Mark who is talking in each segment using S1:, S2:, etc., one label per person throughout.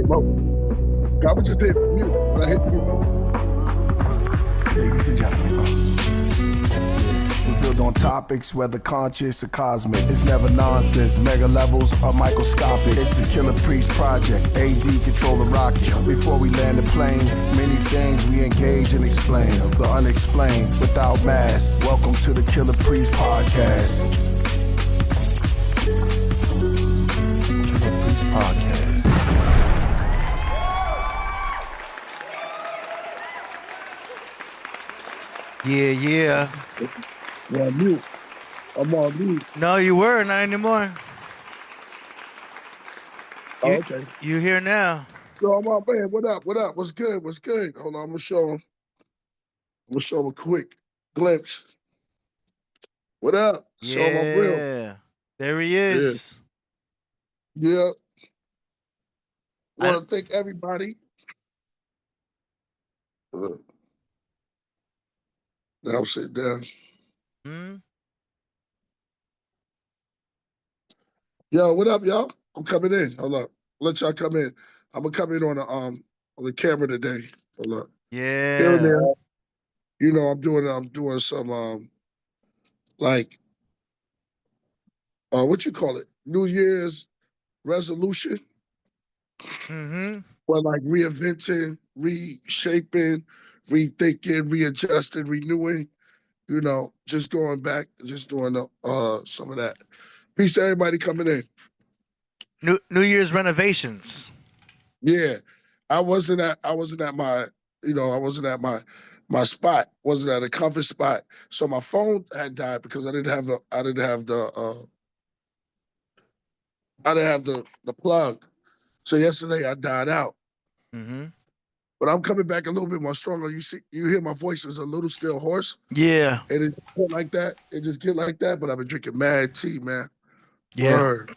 S1: Well, I was just hit mute. I hit mute.
S2: Ladies and gentlemen, we build on topics, whether conscious or cosmic. It's never nonsense, mega levels are microscopic. It's a Killah Priest project, AD control the rocket. Before we land the plane, many things we engage and explain. The unexplained, without mask. Welcome to the Killah Priest podcast. Killah Priest podcast.
S3: Yeah.
S1: Yeah, mute. I'm on mute.
S3: No, you were not anymore.
S1: Oh, okay.
S3: You here now?
S1: So I'm on, man. What up? What up? What's good? What's good? Hold on, I'm gonna show him. I'm gonna show him a quick glimpse. What up? Show him I'm real.
S3: Yeah. There he is.
S1: Yeah. Want to thank everybody. Now sit down. Yo, what up, y'all? I'm coming in. Hold up. Let y'all come in. I'm gonna come in on the camera today. Hold up.
S3: Yeah.
S1: Here and there. You know, I'm doing some like what you call it? New Year's resolution. Well, like reinventing, reshaping, rethinking, readjusting, renewing. You know, just going back, just doing some of that. Peace to everybody coming in.
S3: New Year's renovations.
S1: Yeah, I wasn't at my, my spot. Wasn't at a comfort spot. So my phone had died because I didn't have the plug. So yesterday I died out. But I'm coming back a little bit more stronger. You hear my voice is a little still hoarse.
S3: Yeah.
S1: And it's like that. It just get like that. But I've been drinking mad tea, man.
S3: Yeah.
S1: Word.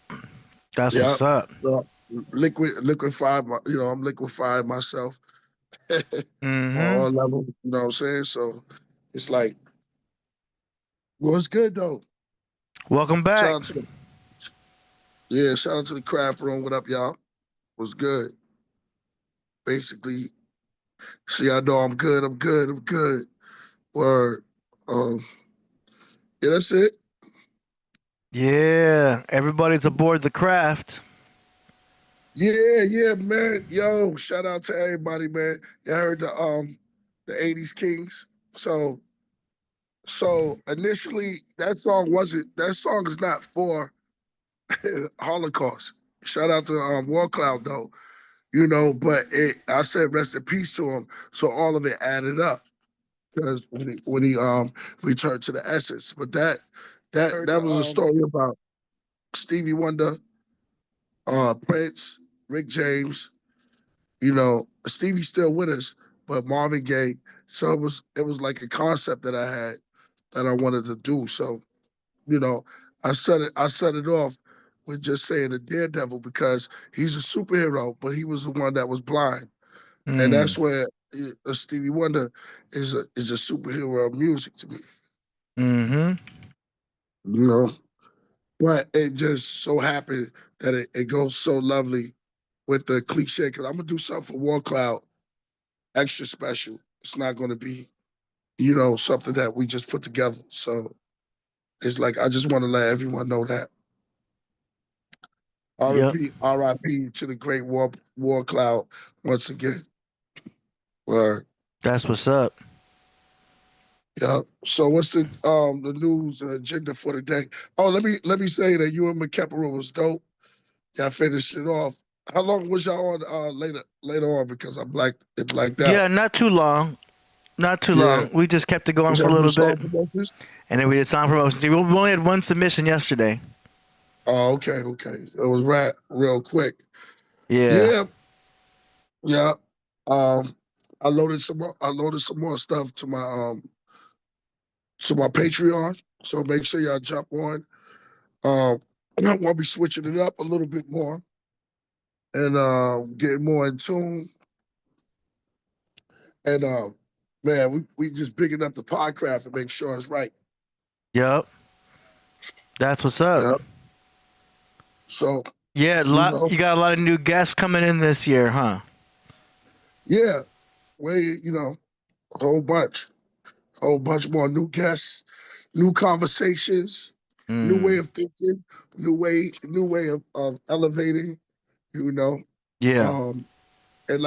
S3: That's what's up.
S1: Liquefied. I'm liquefying myself. On all levels. You know what I'm saying? So it's like, well, it's good though.
S3: Welcome back.
S1: Shout out to the craft room. What up, y'all? What's good? Basically, see, I know I'm good. Word. Yeah, that's it.
S3: Yeah. Everybody's aboard the craft.
S1: Yeah, man. Yo, shout out to everybody, man. You heard the 80s Kings. So initially that song is not for Holocaust. Shout out to War Cloud though. You know, but I said rest in peace to him. So all of it added up. Because when he returned to the essence. But that was a story about Stevie Wonder, Prince, Rick James. You know, Stevie's still with us, but Marvin Gaye. So it was like a concept that I had that I wanted to do. So, you know, I set it off with just saying the Daredevil because he's a superhero, but he was the one that was blind. And that's where Stevie Wonder is a superhero of music to me. You know, but it just so happened that it goes so lovely with the cliche. Because I'm gonna do something for War Cloud extra special. It's not gonna be, something that we just put together. So it's like I just want to let everyone know that. R.I.P. to the great War Cloud once again. Word.
S3: That's what's up.
S1: Yeah. So what's the news agenda for today? Oh, let me say that you and McKepper was dope. Y'all finished it off. How long was y'all on later on because it blacked out?
S3: Yeah, not too long. Not too long. We just kept it going for a little bit. And then we did song promotions. We only had one submission yesterday.
S1: Oh, okay. It was real quick.
S3: Yeah.
S1: I loaded some more stuff to my Patreon. So make sure y'all jump on. I want to be switching it up a little bit more and getting more in tune. And man, we just bigging up the Podcraft and make sure it's right.
S3: Yep. That's what's up.
S1: Yep. So
S3: Yeah,
S1: You know,
S3: you got a lot of new guests coming in this year, huh?
S1: yeah, a whole bunch more new guests, new conversations, new way
S3: Mm.
S1: of thinking, new way of elevating. You know,
S3: Yeah.
S1: um, and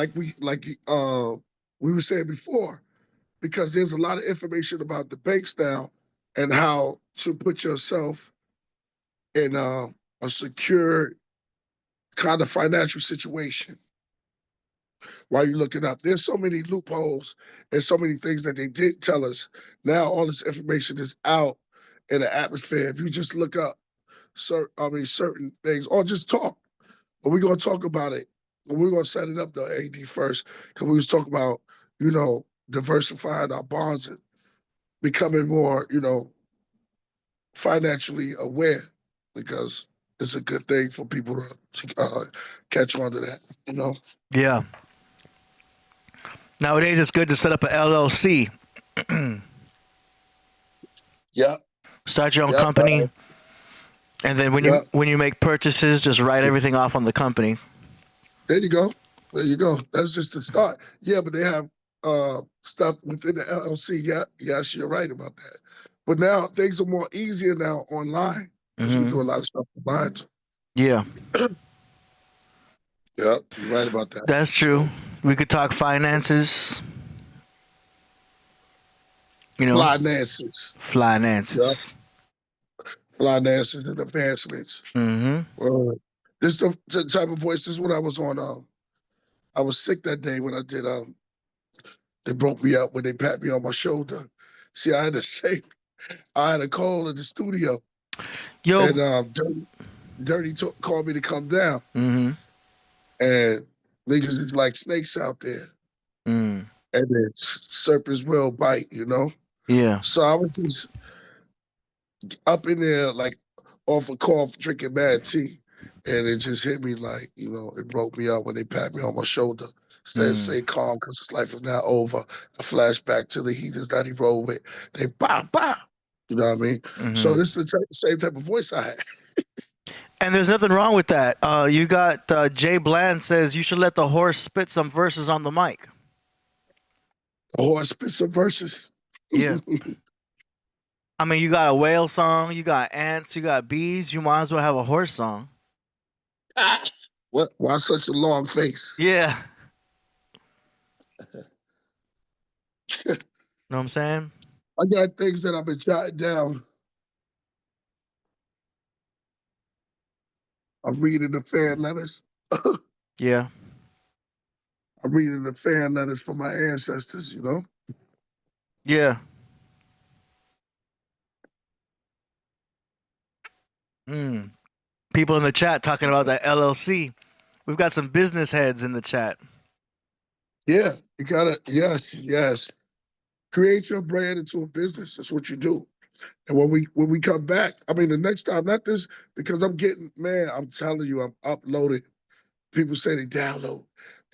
S1: we were saying before, because there's a lot of information about the banks now and how to put yourself in a secure kind of financial situation while you're looking up. There's so many loopholes and so many things that they did tell us. Now all this information is out in the atmosphere. If you just look up certain things or just talk, but we're gonna talk about it. And we're gonna set it up though, AD first, because we was talking about, diversifying our bonds and becoming more, financially aware, because it's a good thing for people to catch on to that.
S3: Yeah. Nowadays, it's good to set up an LLC.
S1: Yeah,
S3: Start your own
S1: yeah,
S3: company, and then
S1: yeah.
S3: when you make purchases, just write everything off on the company.
S1: There you go. There you go. That's just the start. Yeah, but they have stuff within the LLC. Yeah, yes, you're right about that. But now things are more easier now online because we do a lot of stuff online.
S3: Yeah,
S1: Yeah, you're right about that.
S3: that's true. We could talk finances.
S1: Finances.
S3: Finances.
S1: Yeah, finances and advancements. This is the type of voice. This is when I was on. I was sick that day when I did. They broke me up when they pat me on my shoulder. See, I had a call in the studio.
S3: Yo.
S1: And Dirty called me to come down. And niggas is like snakes out there. And then serpents will bite,
S3: Yeah.
S1: So I was just up in there, like off a call for drinking mad tea. And it just hit me like, it broke me up when they pat me on my shoulder. Instead of say calm because his life is now over. I flash back to the heaters that he rode with. They bah, bah. You know what I mean? So this is the same type of voice I had.
S3: And there's nothing wrong with that. You got Jay Bland says you should let the horse spit some verses on the mic.
S1: The horse spit some verses?
S3: Yeah. I mean, you got a whale song, you got ants, you got bees. You might as well have a horse song.
S1: What? Why such a long face?
S3: Yeah. Know what I'm saying?
S1: I got things that I've been jotting down. I'm reading the fan letters.
S3: Yeah.
S1: I'm reading the fan letters from my ancestors,
S3: Yeah. People in the chat talking about that LLC. We've got some business heads in the chat.
S1: Yeah, you gotta, yes. Create your brand into a business. That's what you do. And when we come back, I mean, the next time, not this, because I'm telling you, I'm uploading. People say they download.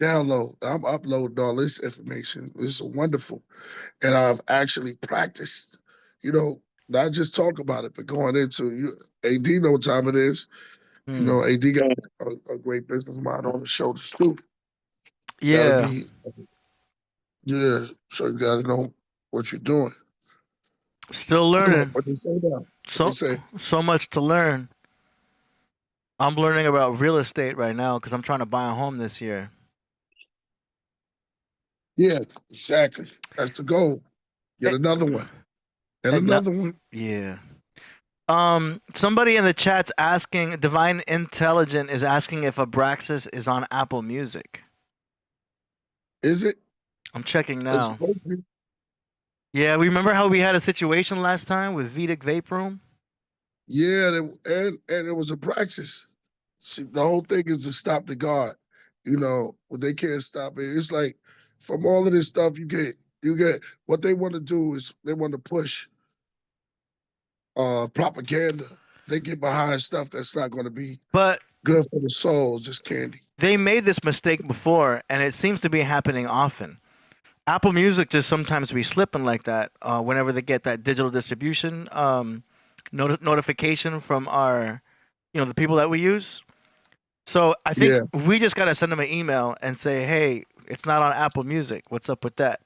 S1: I'm uploading all this information. It's wonderful. And I've actually practiced, not just talk about it, but going into AD know what time it is. AD got a great business mind on his shoulders too.
S3: Yeah.
S1: Yeah. So you gotta know what you're doing.
S3: Still learning.
S1: What they say now?
S3: So much to learn. I'm learning about real estate right now because I'm trying to buy a home this year.
S1: Yeah, exactly. That's the goal. Get another one. And another one.
S3: Yeah. Somebody in the chat's asking, Divine Intelligent is asking if Abraxas is on Apple Music.
S1: Is it?
S3: I'm checking now.
S1: It's supposed to be.
S3: Yeah, remember how we had a situation last time with Vedic Vape Room?
S1: Yeah, and it was Abraxas. See, the whole thing is to stop the God. When they can't stop it. It's like from all of this stuff you get what they want to do is they want to push propaganda. They get behind stuff that's not going to be good for the soul, just candy.
S3: They made this mistake before, and it seems to be happening often. Apple Music just sometimes be slipping like that whenever they get that digital distribution notification from our, the people that we use. So I think
S1: Yeah,
S3: we just gotta send them an email and say, "Hey, it's not on Apple Music. What's up with that?"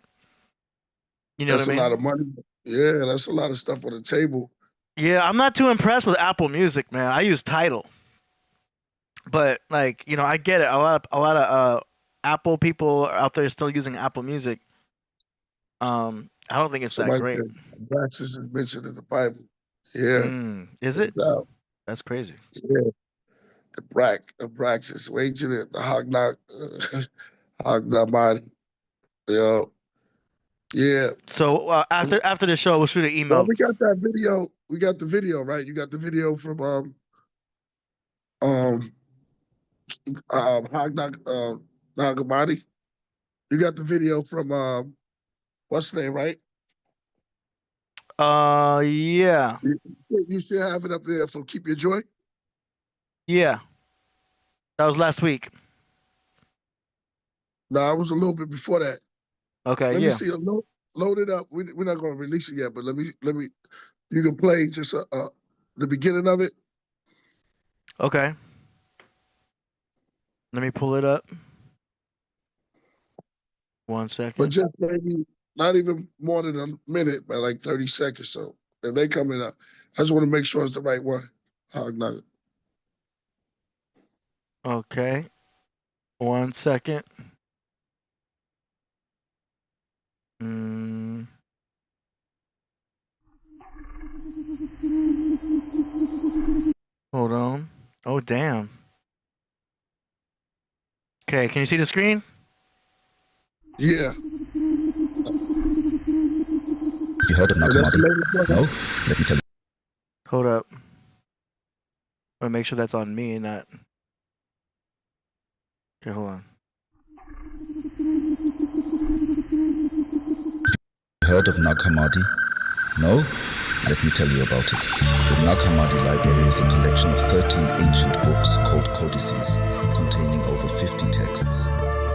S3: You know what
S1: that's
S3: I
S1: a lot
S3: mean?
S1: of money. Yeah, that's a lot of stuff on the table.
S3: Yeah, I'm not too impressed with Apple Music, man. I use Tidal, but like, I get it. A lot of Apple people out there still using Apple Music. I don't think it's that
S1: Somebody
S3: great.
S1: said Praxis is mentioned in the Bible. Yeah,
S3: Is
S1: no
S3: it?
S1: doubt.
S3: That's crazy.
S1: Yeah, the Praxis, waging it, the Hognak body. Yeah, yeah.
S3: So after the show, we'll shoot an
S1: Well,
S3: email.
S1: we got that video. We got the video, right? You got the video from um Hognak Nagamadi. You got the video from what's the name, right?
S3: Yeah,
S1: You should have it up there for Keep Your Joy.
S3: yeah. That was last week.
S1: No, I was a little bit before that.
S3: Okay,
S1: Let me
S3: yeah.
S1: see. Load it up. We're not going to release it yet, but let me. You can play just the beginning of it.
S3: Okay. Let me pull it up. 1
S1: But
S3: second.
S1: just maybe not even more than a minute, but like 30 seconds. So if they coming up, I just want to make sure it's the right one. No.
S3: Okay. 1 second. Mm. Hold on. Oh, damn. Okay, can you see the screen?
S1: Yeah.
S4: You heard of
S1: And that's the
S4: Nakamadi?
S1: latest one.
S4: No? Let me tell you.
S3: Hold up. I want to make sure that's on me and not. Okay, hold on.
S4: You heard of Nag Hammadi? No? Let me tell you about it. The Nag Hammadi library is a collection of 13 ancient books called codices, containing over 50 texts.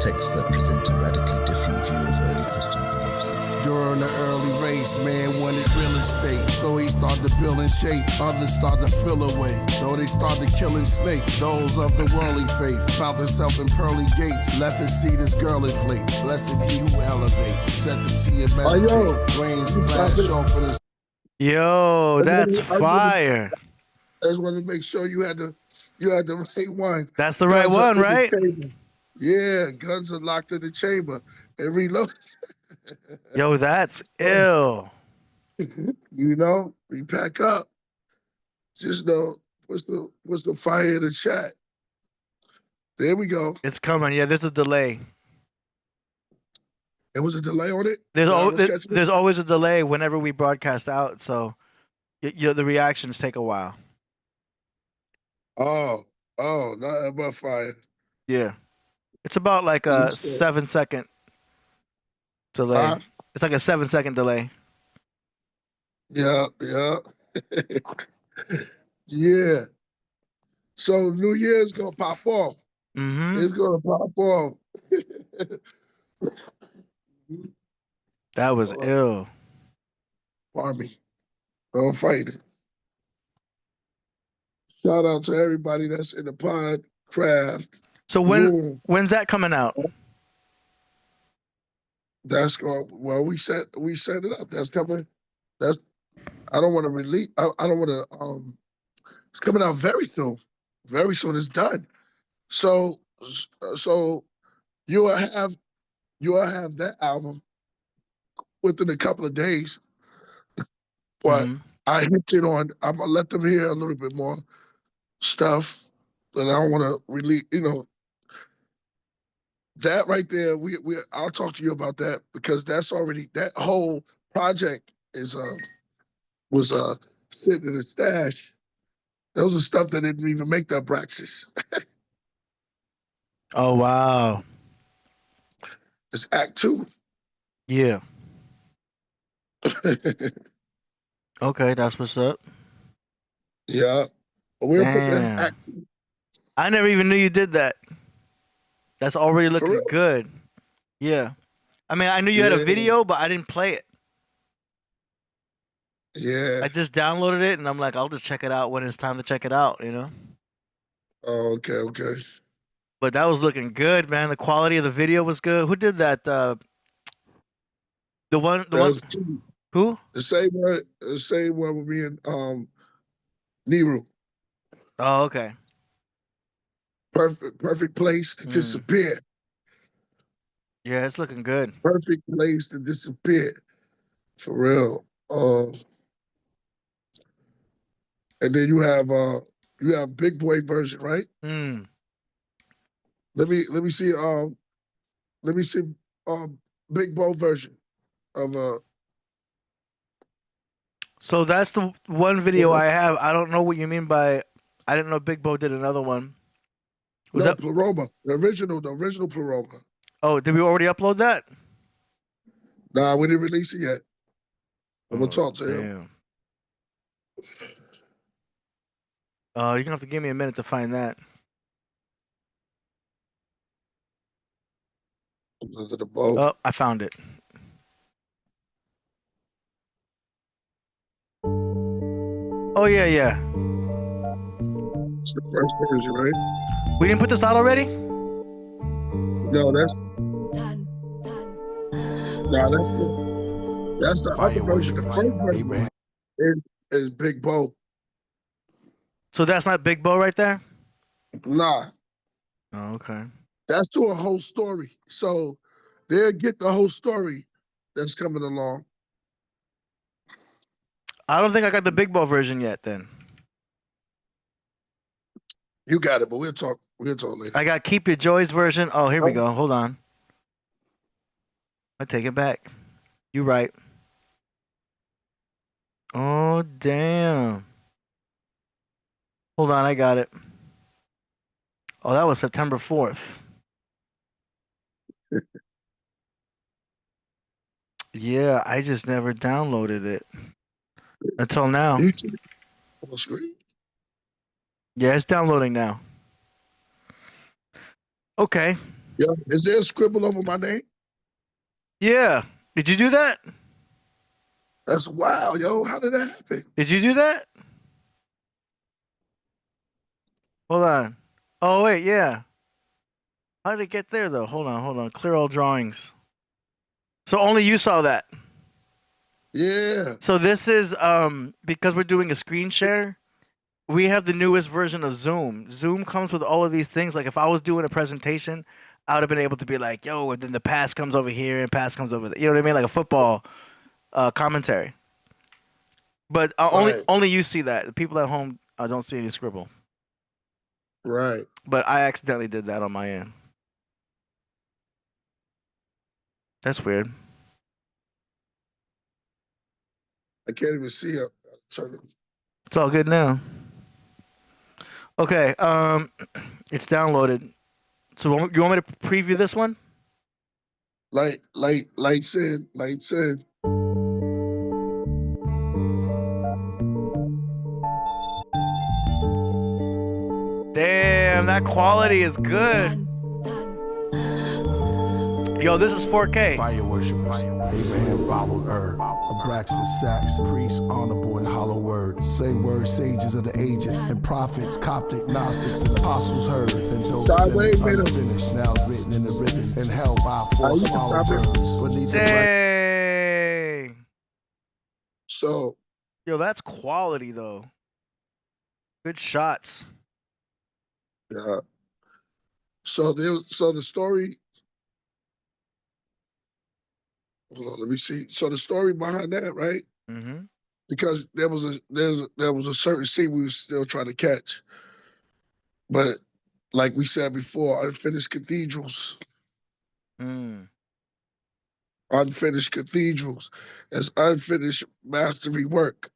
S4: Texts that present a radically different view of early Christian beliefs.
S2: During the early race, man wanted real estate, so he started building shape. Others started to fill away, though they started killing snake. Those of the worldly faith found themselves in pearly gates, left his seat as girl inflates. Blessed he who elevates, set the tea and meditate. Rain splash off of the.
S3: Yo, that's fire.
S1: I just wanted to make sure you had the right one.
S3: That's the right
S1: Guns are
S3: one,
S1: in the
S3: right?
S1: chamber. Yeah, guns are locked in the chamber and reload.
S3: Yo, that's ill.
S1: You know, we pack up. Just know what's the fire in the chat. There we go.
S3: It's coming. Yeah, there's a delay.
S1: There was a delay on it.
S3: There's
S1: that I was
S3: always
S1: catching it?
S3: there's always a delay whenever we broadcast out, so the reactions take a while.
S1: Oh, not about fire.
S3: Yeah, it's about like
S1: You
S3: a
S1: said-
S3: 7-second delay.
S1: Huh?
S3: It's like a 7-second delay.
S1: Yeah. Yeah. So New Year's gonna pop off.
S3: Mm-hmm.
S1: It's gonna pop off.
S3: That was ill.
S1: Pardon me. Don't fight it. Shout out to everybody that's in the Podcraft.
S3: So
S1: room.
S3: when's that coming out?
S1: That's going. Well, we set it up. That's coming. That's. I don't want to release. I don't want to. It's coming out very soon. Very soon. It's done. So you'll have that album within a couple of days. But
S3: Mhm.
S1: I hinted on. I'm gonna let them hear a little bit more stuff that I don't want to release. You know. That right there, I'll talk to you about that because that's already that whole project is was sitting in a stash. Those are stuff that didn't even make that Braxis.
S3: Oh wow.
S1: It's Act 2.
S3: Yeah. Okay, that's what's up.
S1: Yeah. But we'll put that as
S3: Damn.
S1: Act 2.
S3: I never even knew you did that. That's already
S1: For
S3: looking
S1: real?
S3: good. Yeah. I mean, I knew you had a
S1: Yeah.
S3: video, but I didn't play it.
S1: Yeah.
S3: I just downloaded it, and I'm like, I'll just check it out when it's time to check it out, you know?
S1: Oh, okay.
S3: But that was looking good, man. The quality of the video was good. Who did that? The one.
S1: That's
S3: Who?
S1: the same one with me and Nehru.
S3: Oh, okay.
S1: Perfect place to disappear.
S3: Yeah, it's looking good.
S1: Perfect place to disappear. For real. And then you have Big Boy version, right? Let me see Big Boy version of
S3: So that's the one video I have. I don't know what you mean by. I didn't know Big Bo did another one. Was that
S1: Pleroma, the original Pleroma.
S3: Oh, did we already upload that?
S1: Nah, we didn't release it yet. I'm gonna talk to him.
S3: You're gonna have to give me a minute to find that. Oh, I found it. Oh yeah.
S1: It's the first version, right?
S3: We didn't put this out already?
S1: No, that's the other version. The first version is Big Bo.
S3: So that's not Big Bo right there?
S1: Nah.
S3: Oh, okay.
S1: That's to a whole story. So they'll get the whole story that's coming along.
S3: I don't think I got the Big Bo version yet then.
S1: You got it, but we'll talk later.
S3: I got Keep Your Joys version. Oh, here we go. Hold on. I take it back. You right. Oh, damn. Hold on, I got it. Oh, that was September 4th. Yeah, I just never downloaded it until now.
S1: You see it on the screen?
S3: Yeah, it's downloading now. Okay.
S1: Yeah. Is there a scribble over my name?
S3: Yeah. Did you do that?
S1: That's wild, yo. How did that happen?
S3: Did you do that? Hold on. Oh, wait, yeah. How did it get there, though? Hold on. Clear all drawings. So only you saw that?
S1: Yeah.
S3: So this is, because we're doing a screen share, we have the newest version of Zoom. Zoom comes with all of these things. Like if I was doing a presentation, I would have been able to be like, yo, and then the pass comes over here and pass comes over there. You know what I mean? Like a football commentary. But only you see that. The people at home don't see any scribble.
S1: Right.
S3: But I accidentally did that on my end. That's weird.
S1: I can't even see it.
S3: It's all good now. Okay, it's downloaded. So you want me to preview this one?
S1: Lights in.
S3: Damn, that quality is good. Yo, this is 4K.
S2: Fire worshippers, Abraham followed Abraxas, Sax, priests, honorable and hollow words. Same word, sages of the ages, and prophets, Coptic, Gnostics, and apostles heard. And those unfinished, now it's written in the ribbon, and held by 4 swallowed birds. Beneath
S3: Dang.
S1: So.
S3: Yo, that's quality, though. Good shots.
S1: Yeah. So the story. Hold on, let me see. So the story behind that, right?
S3: Mm-hmm.
S1: Because there was a certain scene we were still trying to catch, but like we said before, unfinished cathedrals. Unfinished cathedrals. It's unfinished mastery work.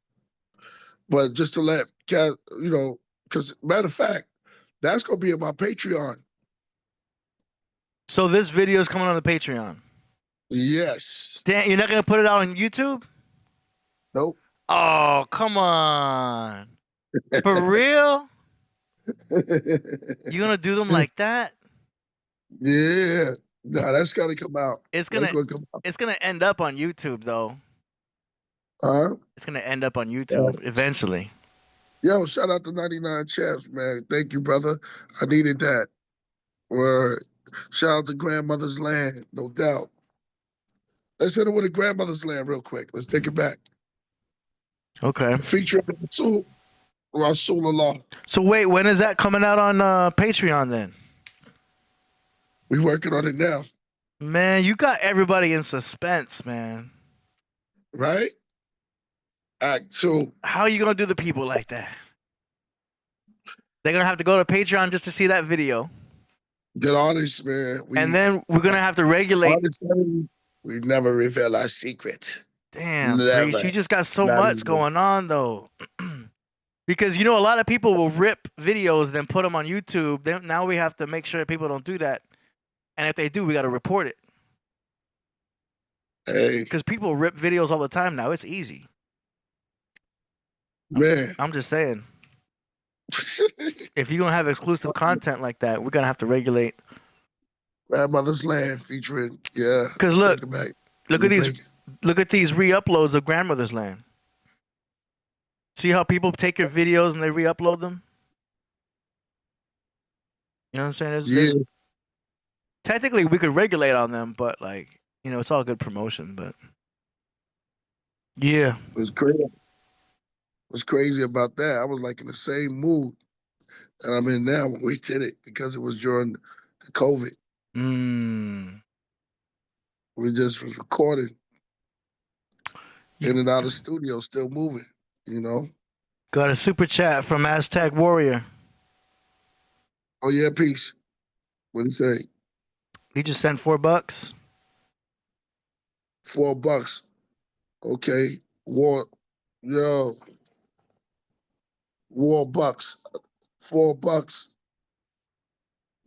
S1: But just to let because matter of fact, that's gonna be in my Patreon.
S3: So this video is coming on the Patreon.
S1: Yes.
S3: Damn, you're not gonna put it out on YouTube?
S1: Nope.
S3: Oh, come on. For real? You gonna do them like that?
S1: Yeah. Nah, that's gotta come out.
S3: It's gonna end up on YouTube though.
S1: Huh?
S3: It's gonna end up on YouTube eventually.
S1: Yo, shout out to 99 Champs, man. Thank you, brother. I needed that. Word. Shout out to Grandmother's Land, no doubt. Let's hit it with a Grandmother's Land real quick. Let's take it back.
S3: Okay.
S1: Featuring Rasulullah.
S3: So wait, when is that coming out on Patreon then?
S1: We working on it now,
S3: Man, you got everybody in suspense, man.
S1: right? Act 2.
S3: How are you gonna do the people like that? They're gonna have to go to Patreon just to see that video,
S1: Get honest, man.
S3: and then we're gonna have to regulate.
S1: Honestly, we never reveal our secret.
S3: Damn,
S1: Never.
S3: Priest, you just got so
S1: Not
S3: much
S1: even.
S3: going on though. Because a lot of people will rip videos then put them on YouTube. Then now we have to make sure people don't do that, and if they do, we got to report it.
S1: Hey,
S3: Because people rip videos all the time now. It's easy.
S1: man.
S3: I'm just saying. If you're gonna have exclusive content like that, we're gonna have to regulate.
S1: Grandmother's Land featuring, yeah.
S3: 'Cause look,
S1: take it back.
S3: Look at these re-uploads of Grandmother's Land. See how people take your videos and they re-upload them? You know what I'm saying?
S1: Yeah,
S3: Technically, we could regulate on them, but it's all good promotion. But yeah,
S1: it was crazy. What's crazy about that? I was like in the same mood that I'm in now when we did it because it was during the COVID. We just was recording in and out of the studio, still moving.
S3: Got a super chat from Aztec Warrior.
S1: Oh yeah, peace. What do you say?
S3: He just sent $4.
S1: $4. Okay. War bucks. $4.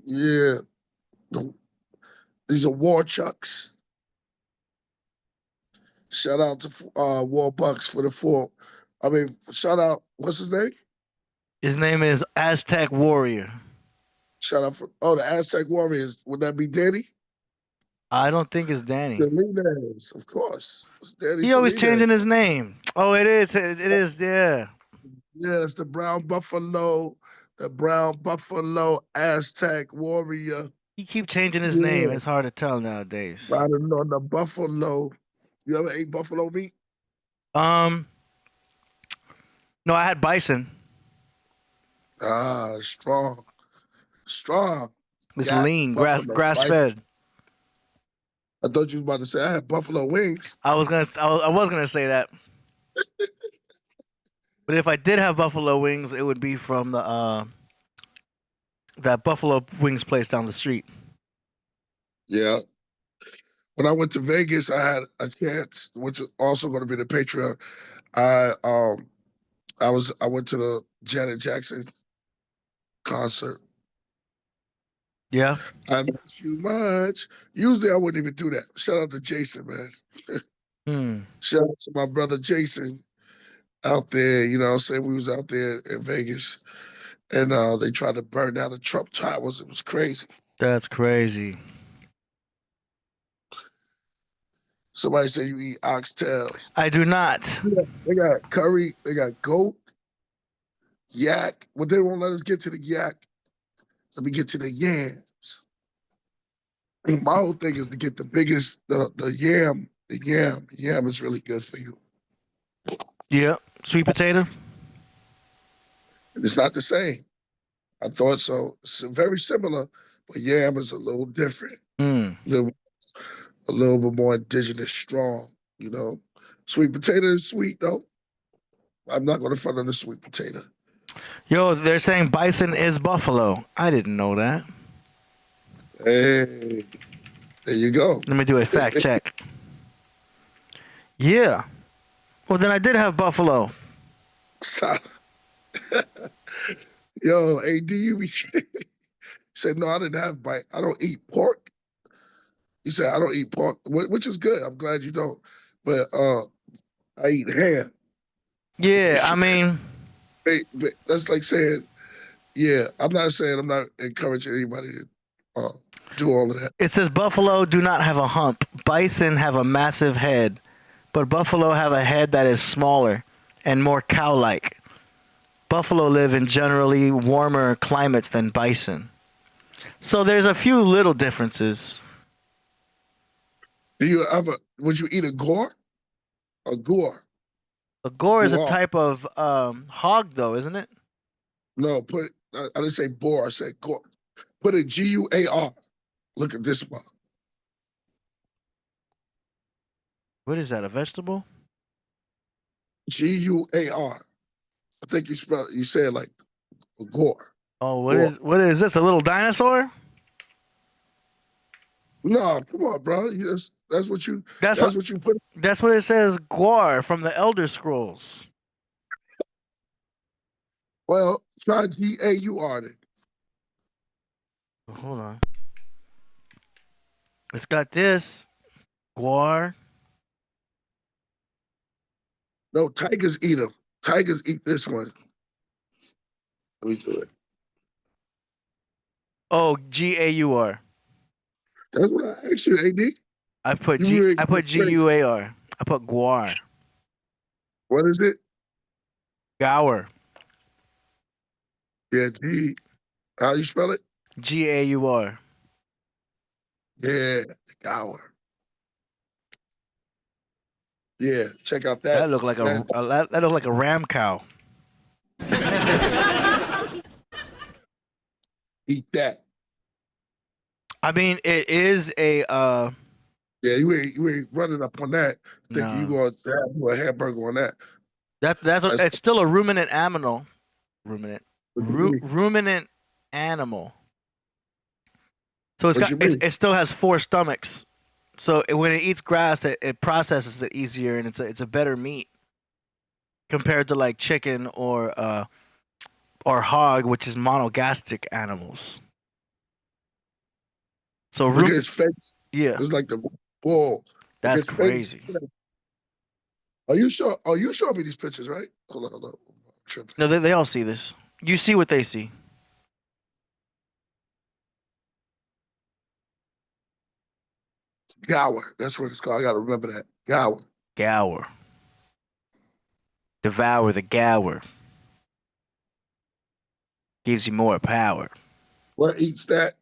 S1: Yeah. These are war chucks. Shout out to War Bucks for the 4. Shout out. What's his name?
S3: His name is Aztec Warrior.
S1: Shout out for the Aztec Warriors. Would that be Danny?
S3: I don't think it's Danny.
S1: Salinas, of course. It's Danny
S3: He always
S1: Salinas.
S3: changing his name. Oh, it is. It is. Yeah.
S1: Yeah, it's the Brown Buffalo Aztec Warrior.
S3: He keep changing his name. It's hard to tell nowadays.
S1: Riding on the buffalo. You ever ate buffalo meat?
S3: No, I had bison.
S1: Ah, strong.
S3: It's
S1: Got
S3: lean,
S1: buffalo,
S3: grass
S1: right?
S3: fed.
S1: I thought you was about to say I had buffalo wings.
S3: I was gonna say that. But if I did have buffalo wings, it would be from that buffalo wings place down the street.
S1: Yeah. When I went to Vegas, I had a chance, which is also going to be the Patreon. I went to the Janet Jackson concert.
S3: Yeah.
S1: I miss you much. Usually I wouldn't even do that. Shout out to Jason, man. Shout out to my brother Jason out there. You know what I'm saying? We was out there in Vegas and they tried to burn down the Trump towers. It was crazy.
S3: That's crazy.
S1: Somebody say you eat oxtails.
S3: I do not.
S1: They got curry. They got goat, yak. But they won't let us get to the yak. Let me get to the yams. My whole thing is to get the biggest, the yam. The yam is really good for you.
S3: Yeah. Sweet potato.
S1: And it's not the same. I thought so. It's very similar, but yam is a little different. A little bit more indigenous, strong, Sweet potato is sweet, though. I'm not going to front on the sweet potato.
S3: Yo, they're saying bison is buffalo. I didn't know that.
S1: Hey, there you go.
S3: Let me do a fact check. Yeah. Well, then I did have buffalo.
S1: Stop. Yo, AD, you said, no, I didn't have bite. I don't eat pork. He said, I don't eat pork, which is good. I'm glad you don't. But I eat ham.
S3: Yeah, I mean.
S1: But that's like saying, yeah, I'm not saying I'm not encouraging anybody to do all of that.
S3: It says buffalo do not have a hump. Bison have a massive head. But buffalo have a head that is smaller and more cow-like. Buffalo live in generally warmer climates than bison. So there's a few little differences.
S1: Would you eat a gore? A gore?
S3: A gore is a
S1: Guar.
S3: type of hog, though, isn't it?
S1: No, I didn't say boar, I said gore. Put a Guar. Look at this one.
S3: What is that? A vegetable?
S1: Guar. I think you said like a gore.
S3: Oh,
S1: Gore.
S3: what is this? A little dinosaur?
S1: No, come on, bro. That's what you put.
S3: That's what it says. Gwar from the Elder Scrolls.
S1: Well, try Gaur then.
S3: Hold on. It's got this. Gwar.
S1: No, tigers eat them. Tigers eat this one. Let me do it.
S3: Oh, Gaur.
S1: That's what I asked you, AD.
S3: I put
S1: You
S3: I put Guar. I put Gwar.
S1: What is it?
S3: Gour.
S1: Yeah, how you spell it?
S3: Gaur.
S1: Yeah, Gaur. Yeah, check out that.
S3: That looked like that looked like a ram cow.
S1: Eat that.
S3: I mean, it is a
S1: Yeah, you ain't running up on that. Thinking you gonna have a hamburger on that.
S3: It's still a ruminant animal. Ruminant animal. So it still has 4 stomachs. So when it eats grass, it processes it easier, and it's a better meat compared to like chicken or hog, which is monogastric animals. So
S1: look at his face.
S3: Yeah,
S1: It's like the bull.
S3: that's crazy.
S1: Are you sure? Oh, you showed me these pictures, right? Hold on. I'm tripping.
S3: No, they all see this. You see what they see.
S1: Gour. That's what it's called. I gotta remember that. Gour.
S3: Gour. Devour the gour. Gives you more power.
S1: What eats that?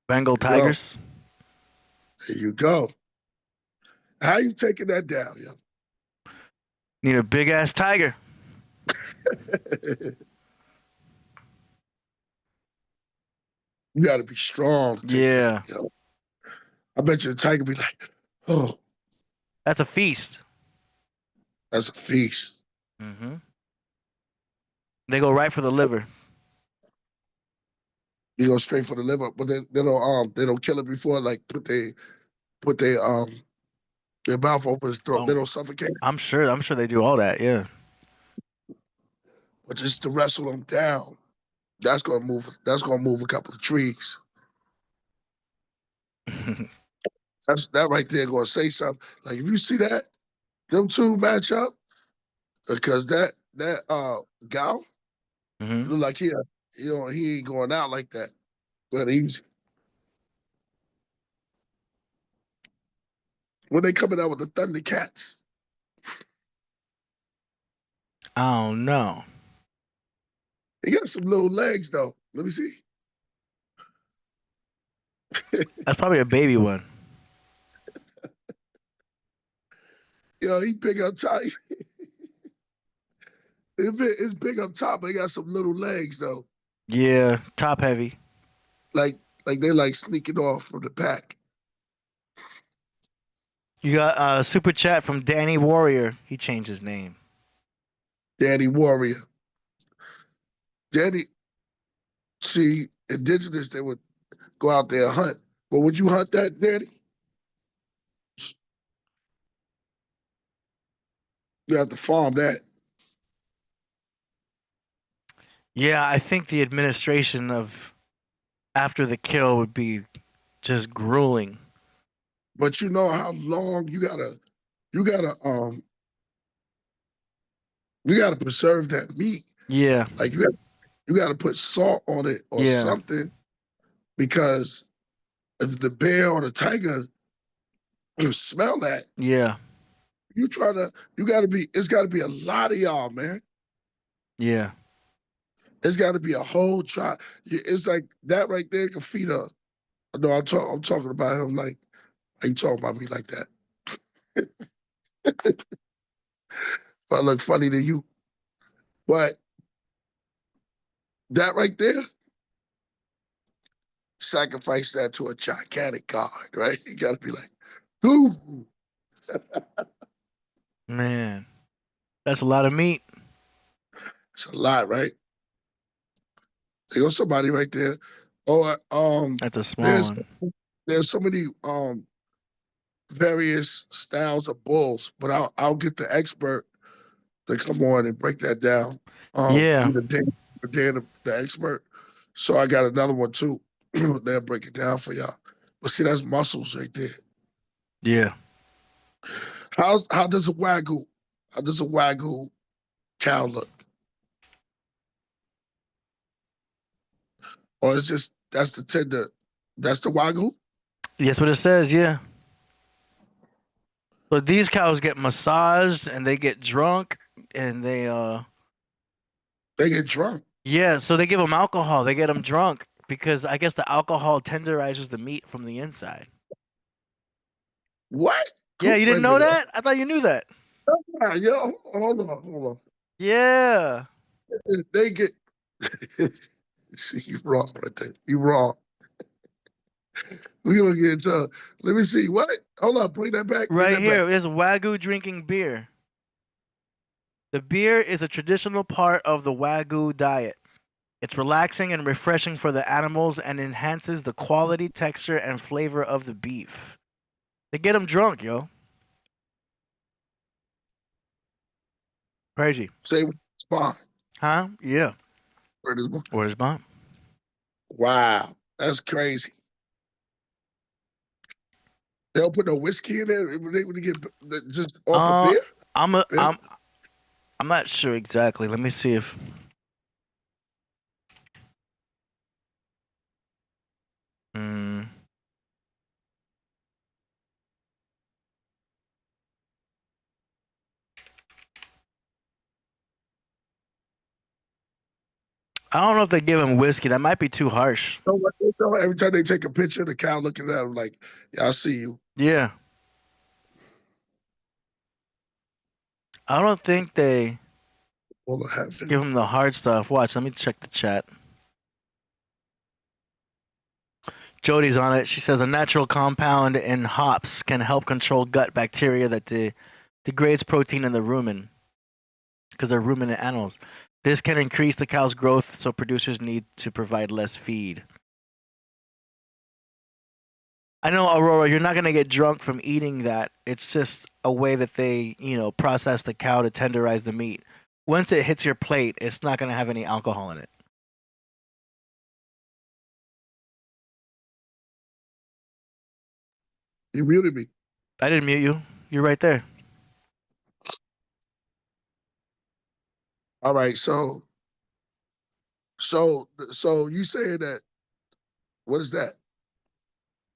S3: Bengal tigers.
S1: There you go. How you taking that down, yo?
S3: Need a big ass tiger.
S1: You gotta be strong. To take
S3: Yeah.
S1: that, yo. I bet you the tiger be like, oh,
S3: That's a feast.
S1: that's a feast.
S3: Mm-hmm. They go right for the liver.
S1: You go straight for the liver, but they don't kill it before, like put their mouth over his throat.
S3: Oh.
S1: They don't suffocate.
S3: I'm sure they do all that. Yeah.
S1: But just to wrestle them down, that's gonna move a couple of trees. That right there gonna say something. Like if you see that, them two match up, because that Gal
S3: Mm-hmm.
S1: look like he ain't going out like that. But easy. When they coming out with the Thundercats,
S3: Oh no.
S1: they got some little legs though. Let me see.
S3: That's probably a baby one.
S1: Yo, he big up top. It's big up top, but he got some little legs though.
S3: Yeah, top heavy.
S1: Like they like sneaking off from the pack.
S3: You got a super chat from Danny Warrior. He changed his name.
S1: Danny Warrior. Danny, see, indigenous, they would go out there and hunt. But would you hunt that, Danny? You have to farm that.
S3: Yeah, I think the administration of after the kill would be just grueling.
S1: But you know how long you gotta preserve that meat.
S3: Yeah.
S1: Like you gotta put salt on it or something, because if the bear or the tiger smell that,
S3: Yeah.
S1: You try to, you gotta be. It's gotta be a lot of y'all, man.
S3: Yeah.
S1: It's gotta be a whole tribe. It's like that right there can feed a. No, I'm talking about him like. How you talking about me like that? I look funny to you, but that right there, sacrifice that to a gigantic god, right? You gotta be like, ooh,
S3: Man, that's a lot of meat.
S1: it's a lot, right? There goes somebody right there. Or
S3: That's a small
S1: there's
S3: one.
S1: there's so many various styles of bulls, but I'll get the expert to come on and break that down.
S3: Yeah.
S1: Either Dan the expert. So I got another one too. They'll break it down for y'all. But see, that's muscles right there.
S3: Yeah.
S1: How does a wagyu cow look? Or it's just that's the wagyu?
S3: That's what it says. Yeah. So these cows get massaged and they get drunk and
S1: They get drunk.
S3: yeah. So they give them alcohol. They get them drunk because I guess the alcohol tenderizes the meat from the inside.
S1: What?
S3: Yeah, you
S1: Wait a
S3: didn't know
S1: minute.
S3: that? I thought you knew that.
S1: Yo, hold on.
S3: Yeah.
S1: They get see you wrong right there. You wrong. We gonna get in trouble. Let me see. What? Hold on, bring that back.
S3: Right here is Wagyu drinking beer. The beer is a traditional part of the Wagyu diet. It's relaxing and refreshing for the animals and enhances the quality, texture, and flavor of the beef. They get them drunk, yo. Crazy.
S1: Say spine.
S3: Huh? Yeah.
S1: Where this one?
S3: Where's Bomb?
S1: Wow, that's crazy. They don't put no whiskey in there. They get just off of beer.
S3: I'm not sure exactly. Let me see if. I don't know if they give him whiskey. That might be too harsh.
S1: Every time they take a picture, the cow looking at them like, "Yeah, I see you."
S3: Yeah. I don't think they give him the hard stuff. Watch, let me check the chat. Jody's on it. She says a natural compound in hops can help control gut bacteria that degrades protein in the rumen because they're ruminant animals. This can increase the cow's growth, so producers need to provide less feed. I know, Aurora, you're not going to get drunk from eating that. It's just a way that they, process the cow to tenderize the meat. Once it hits your plate, it's not going to have any alcohol in it.
S1: You muted me.
S3: I didn't mute you. You're right there.
S1: All right, so you saying that? What is that?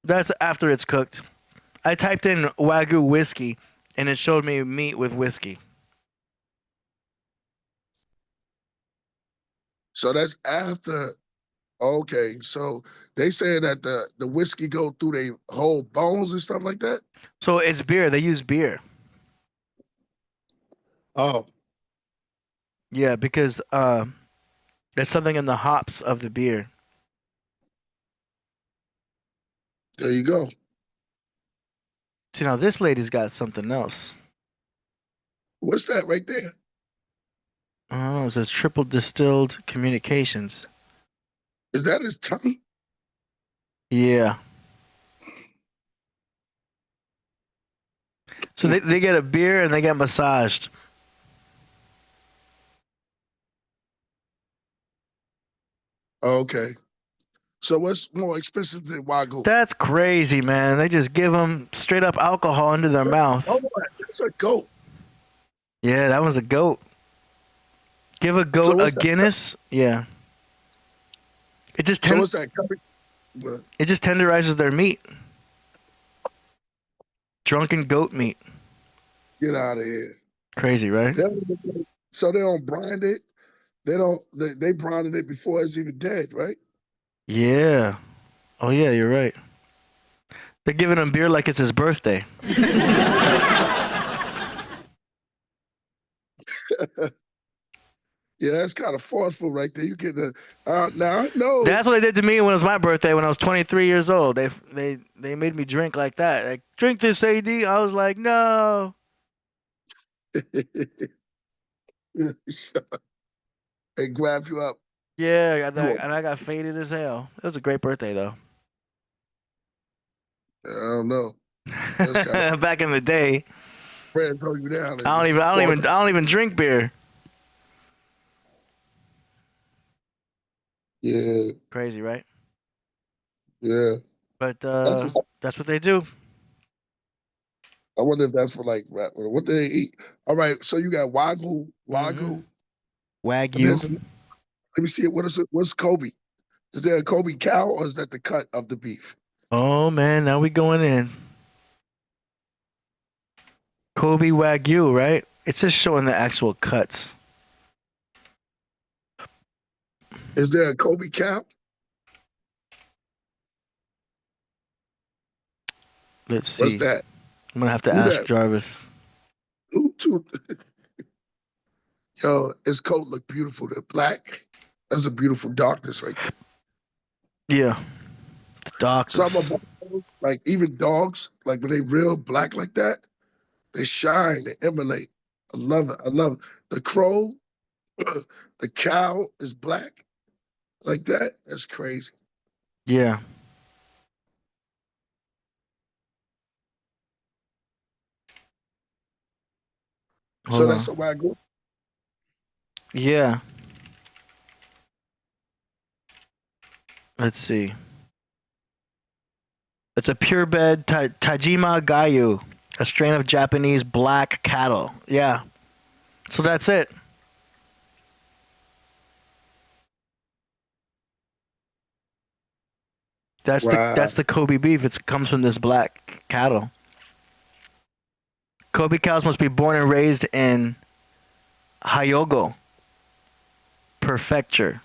S3: That's after it's cooked. I typed in Wagyu whiskey, and it showed me meat with whiskey.
S1: So that's after. Okay, so they say that the whiskey go through their whole bones and stuff like that.
S3: So it's beer. They use beer.
S1: Oh,
S3: yeah, because there's something in the hops of the beer.
S1: There you go.
S3: See, now this lady's got something else.
S1: What's that right there?
S3: Oh, it says triple distilled communications.
S1: Is that his tongue?
S3: Yeah. So they get a beer and they get massaged.
S1: Okay. So what's more expensive than Wagyu?
S3: That's crazy, man. They just give them straight up alcohol into their mouth.
S1: Oh, that's a goat.
S3: Yeah, that was a goat. Give a goat a Guinness. Yeah. It just
S1: what's that?
S3: It just tenderizes their meat. Drunken goat meat.
S1: Get out of here.
S3: Crazy, right?
S1: So they don't brine it. They brine it before it's even dead, right?
S3: Yeah. Oh yeah, you're right. They're giving him beer like it's his birthday.
S1: Yeah, that's kind of forceful right there. You get the now I know.
S3: That's what they did to me when it was my birthday when I was 23 years old. They made me drink like that. Like, drink this AD. I was like, no.
S1: They grabbed you up.
S3: Yeah, and I got faded as hell. It was a great birthday though.
S1: I don't know.
S3: Back in the day.
S1: Friends hold you down.
S3: I don't even drink beer.
S1: Yeah.
S3: Crazy, right?
S1: Yeah.
S3: But that's what they do.
S1: I wonder if that's for like rap. What do they eat? All right, so you got Wagyu.
S3: WAGYU.
S1: Let me see it. What's Kobe? Is there a Kobe cow or is that the cut of the beef?
S3: Oh man, now we going in. Kobe Wagyu, right? It's just showing the actual cuts.
S1: Is there a Kobe cow?
S3: Let's see.
S1: What's that?
S3: I'm gonna have to
S1: Who
S3: ask
S1: that?
S3: Jarvis.
S1: Yo, his coat look beautiful. The black. That's a beautiful darkness right there.
S3: Yeah. The doctors.
S1: Some of them, like even dogs, like when they real black like that, they shine, they emulate. I love it. I love it. The crow, the cow is black like that. That's crazy.
S3: Yeah. Hold
S1: So
S3: on.
S1: that's a Wagyu.
S3: Yeah. Let's see. It's a purebred Tajima Gayu, a strain of Japanese black cattle. Yeah. So that's it.
S1: Wow.
S3: That's the Kobe beef. It comes from this black cattle. Kobe cows must be born and raised in Hyogo Prefecture.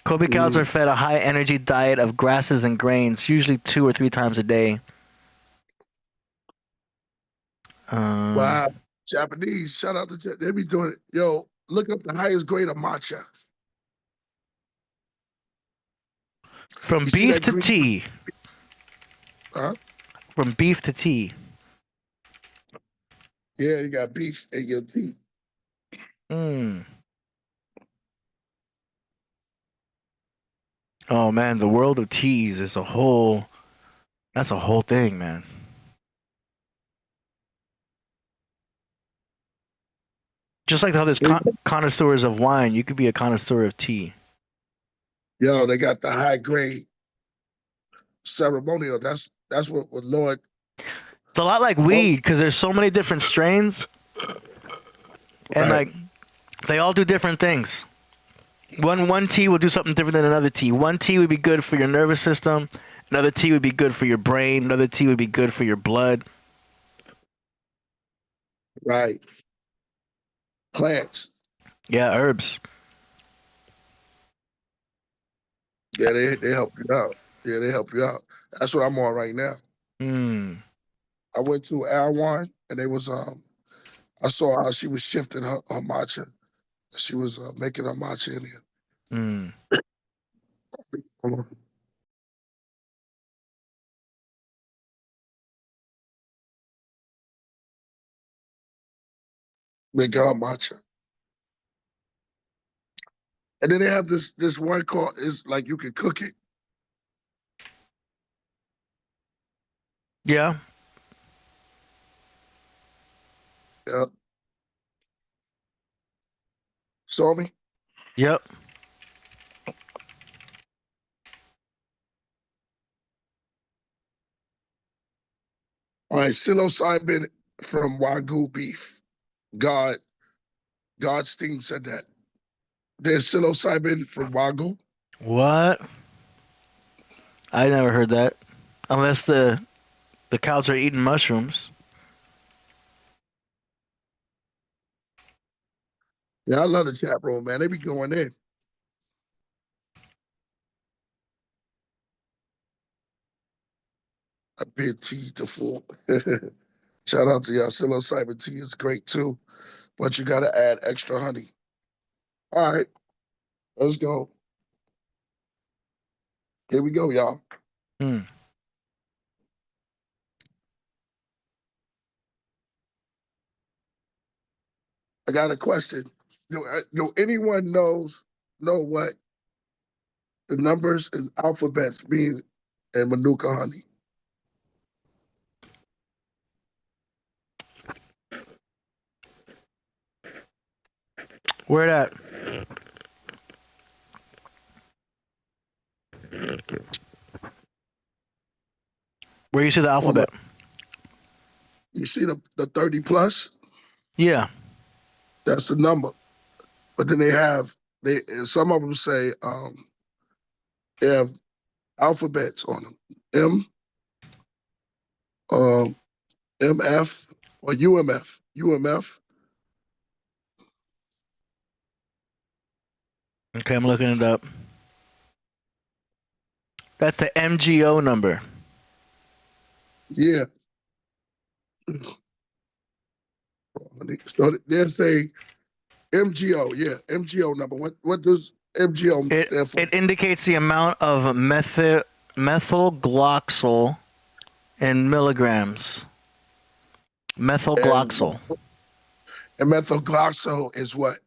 S3: Kobe cows are fed a high energy diet of grasses and grains, usually 2 or 3 times a day.
S1: Wow. Japanese, shout out to they be doing it. Yo, look up the highest grade of matcha.
S3: From
S1: You see
S3: beef
S1: that
S3: to
S1: green-
S3: tea.
S1: Huh?
S3: From beef to tea.
S1: Yeah, you got beef and your tea.
S3: Mm. Oh man, the world of teas is that's a whole thing, man. Just like how there's connoisseurs of wine, you could be a connoisseur of tea.
S1: Yo, they got the high grade ceremonial. That's what Lord.
S3: It's a lot like weed because there's so many different strains, and
S1: Right.
S3: like they all do different things. One tea will do something different than another tea. One tea would be good for your nervous system. Another tea would be good for your brain. Another tea would be good for your blood.
S1: Right. Plants.
S3: Yeah, herbs.
S1: Yeah, they help you out. Yeah, they help you out. That's what I'm on right now.
S3: Mm.
S1: I went to Erewhon and they was I saw how she was shifting her matcha. She was making her matcha in here.
S3: Mm.
S1: Hold on. Making her matcha. And then they have this one called is like you can cook it.
S3: Yeah.
S1: Yeah. Saw me?
S3: Yep.
S1: All right, psilocybin from Wagyu beef. Godstein said that. There's psilocybin from Wagyu.
S3: What? I never heard that. Unless the cows are eating mushrooms.
S1: Yeah, I love the chat room, man. They be going in. I bid tea to full. Shout out to y'all. Psilocybin tea is great too, but you gotta add extra honey. All right, let's go. Here we go, y'all.
S3: Mm.
S1: I got a question. Do anyone know what the numbers and alphabets mean in Manuka honey?
S3: Where that? Where you see the alphabet?
S1: You see the 30 plus?
S3: Yeah.
S1: That's the number. But then they some of them say they have alphabets on them. MF or UMF. UMF.
S3: Okay, I'm looking it up. That's the MGO number.
S1: Yeah. So they'll say MGO. Yeah, MGO number. What does MGO stand for?
S3: It indicates the amount of methylgloxal in milligrams. Methylgloxal.
S1: And methylgloxal is what?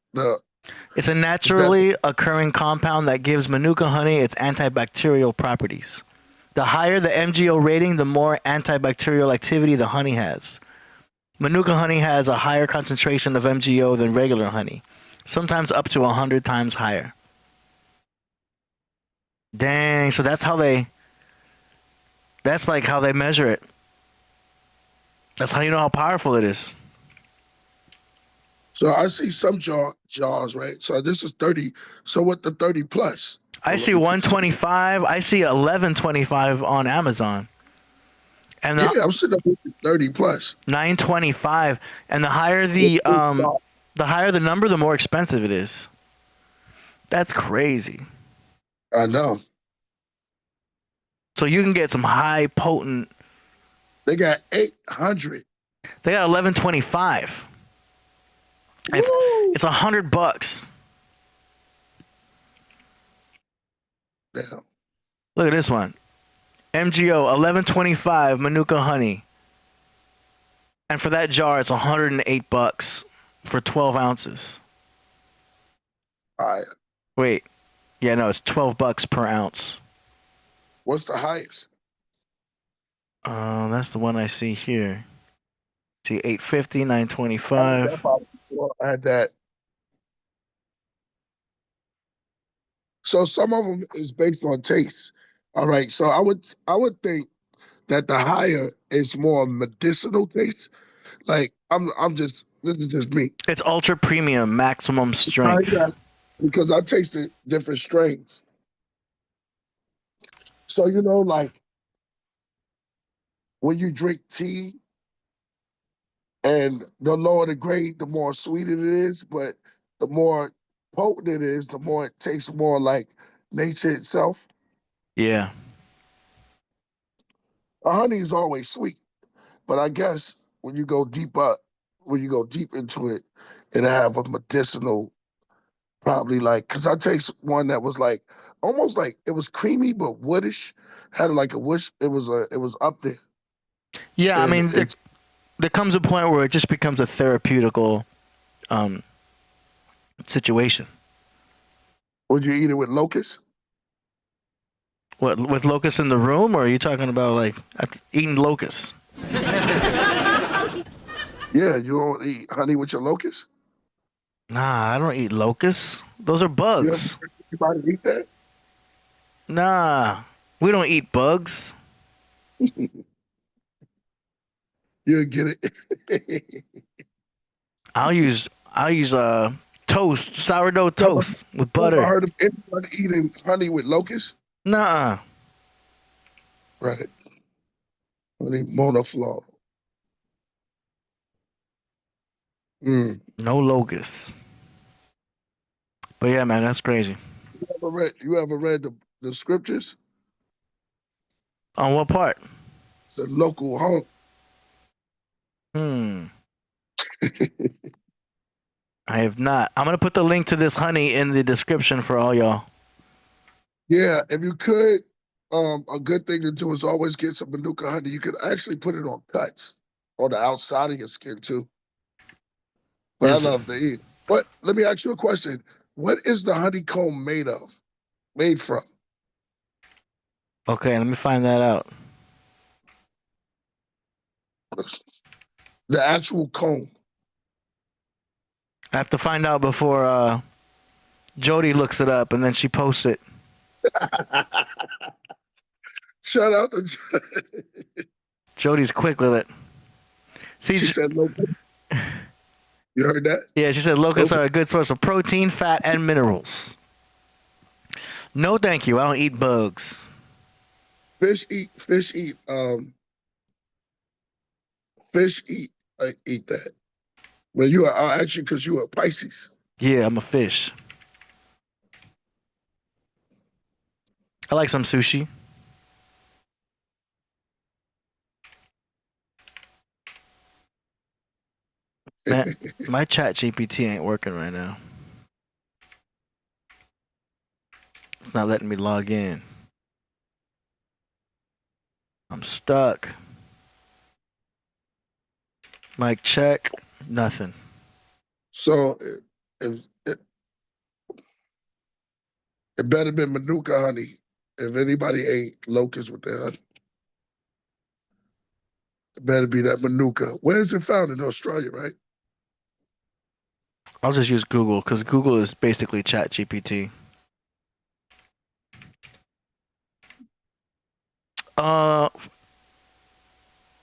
S3: It's a naturally occurring compound that gives Manuka honey its antibacterial properties. The higher the MGO rating, the more antibacterial activity the honey has. Manuka honey has a higher concentration of MGO than regular honey, sometimes up to 100 times higher. Dang, so that's like how they measure it. That's how you know how powerful it is.
S1: So I see some jars, right? So this is 30. So what the 30 plus?
S3: I see 125. I see 1125 on Amazon. And
S1: yeah, I'm sitting up with 30 plus.
S3: 925. And the higher the number, the more expensive it is. That's crazy.
S1: I know.
S3: So you can get some high potent.
S1: They got 800.
S3: They got 1125. It's $100.
S1: Damn.
S3: Look at this one. MGO 1125 Manuka honey. And for that jar, it's $108 for 12 ounces. Wait. Yeah, no, it's $12 per ounce.
S1: What's the highest?
S3: That's the one I see here. See, $850, $925.
S1: I had that. So some of them is based on taste. All right. So I would think that the higher is more medicinal taste. Like this is just me.
S3: It's ultra premium, maximum strength.
S1: Because I tasted different strains. So like when you drink tea, and the lower the grade, the more sweet it is, but the more potent it is, the more it tastes more like nature itself.
S3: Yeah.
S1: Honey is always sweet, but I guess when you go deep into it, it'll have a medicinal, probably like, because I taste one that was like, almost like, it was creamy but woodish, had like a wish, it was up there.
S3: Yeah,
S1: and
S3: I mean, there comes a point where it just becomes a therapeutical situation.
S1: Would you eat it with locusts?
S3: What, with locusts in the room, or are you talking about like eating locusts?
S1: Yeah, you don't eat honey with your locusts?
S3: Nah, I don't eat locusts. Those are bugs.
S1: Anybody eat that?
S3: Nah, we don't eat bugs.
S1: You'll get it.
S3: I'll use toast, sourdough toast with butter.
S1: Ever heard of anybody eating honey with locusts?
S3: Nah.
S1: Right. Honey monofloral.
S3: No locusts. But yeah, man, that's crazy.
S1: You ever read the scriptures?
S3: On what part?
S1: The local home.
S3: I have not. I'm gonna put the link to this honey in the description for all y'all.
S1: Yeah, if you could, a good thing to do is always get some Manuka honey. You could actually put it on cuts on the outside of your skin too. But I love to eat. But let me ask you a question. What is the honeycomb made of? Made from?
S3: Okay, let me find that out.
S1: The actual comb.
S3: I have to find out before Jody looks it up and then she posts it.
S1: Shout out to
S3: Jody's quick with it. See,
S1: she said locust. You heard that?
S3: Yeah, she said locusts are a good source of protein, fat, and minerals. No, thank you. I don't eat bugs.
S1: Fish eat eat that. Well, you are actually because you are Pisces.
S3: Yeah, I'm a fish. I like some sushi. Man, my chat GPT ain't working right now. It's not letting me log in. I'm stuck. Mic check. Nothing.
S1: So it better be Manuka honey if anybody ate locusts with their honey. It better be that Manuka. Where is it found? In Australia, right?
S3: I'll just use Google because Google is basically chat GPT.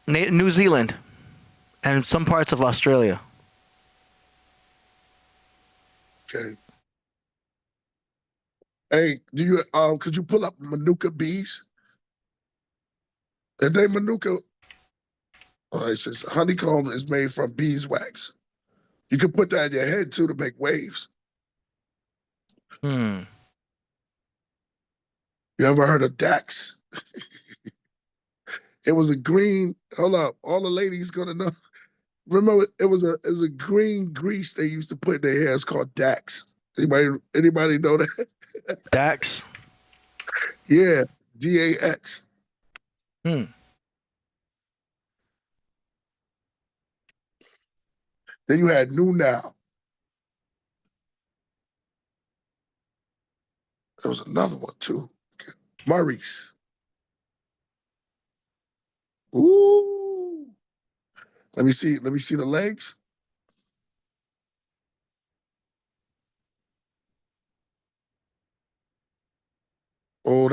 S3: New Zealand and some parts of Australia.
S1: Okay. Hey, could you pull up Manuka bees? If they Manuka, it says honeycomb is made from beeswax. You can put that in your head too to make waves. You ever heard of Dax? It was a green. Hold up, all the ladies gonna know. Remember, it was a green grease they used to put in their hair. It's called Dax. Anybody know that?
S3: Dax?
S1: Yeah, DAX. Then you had New Now. There was another one too. Okay. Maurice. Ooh. Let me see the legs. Oh,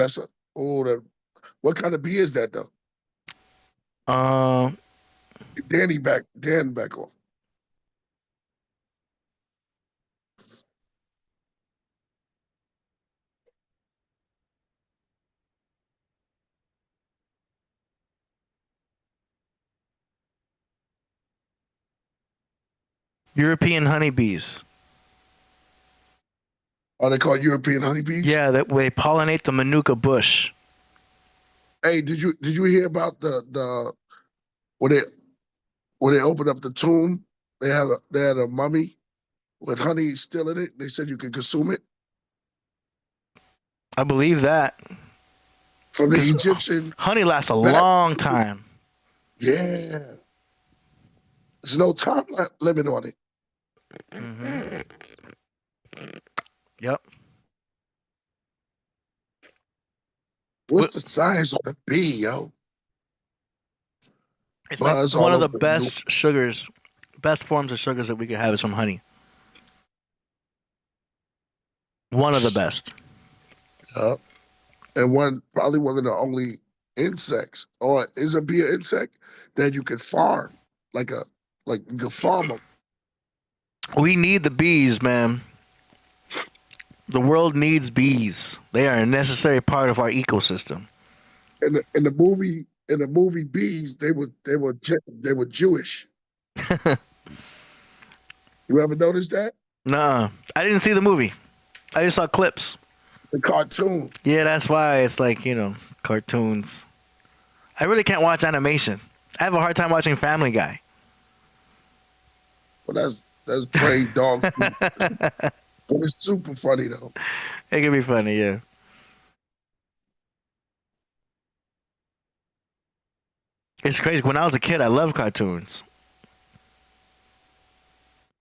S1: what kind of bee is that though? Dan back off.
S3: European honeybees.
S1: Are they called European honeybees?
S3: Yeah, they pollinate the Manuka bush.
S1: Hey, did you hear about the when they opened up the tomb? They had a mummy with honey still in it. They said you could consume it.
S3: I believe that.
S1: From the Egyptian.
S3: Honey lasts a long time.
S1: Yeah. There's no time limit on it.
S3: Yep.
S1: What's the science on the bee, yo?
S3: It's like one of the best sugars, best forms of sugars that we could have is from honey. One of the best.
S1: Yep. And probably one of the only insects, or is a bee an insect that you could farm, like you could farm them.
S3: We need the bees, man. The world needs bees. They are a necessary part of our ecosystem.
S1: In the movie Bees, they were Jewish. You ever noticed that?
S3: Nuh-uh. I didn't see the movie. I just saw clips.
S1: It's the cartoon.
S3: Yeah, that's why it's like, cartoons. I really can't watch animation. I have a hard time watching Family Guy.
S1: Well, that's brave dog food. But it's super funny though.
S3: It can be funny, yeah. It's crazy. When I was a kid, I loved cartoons.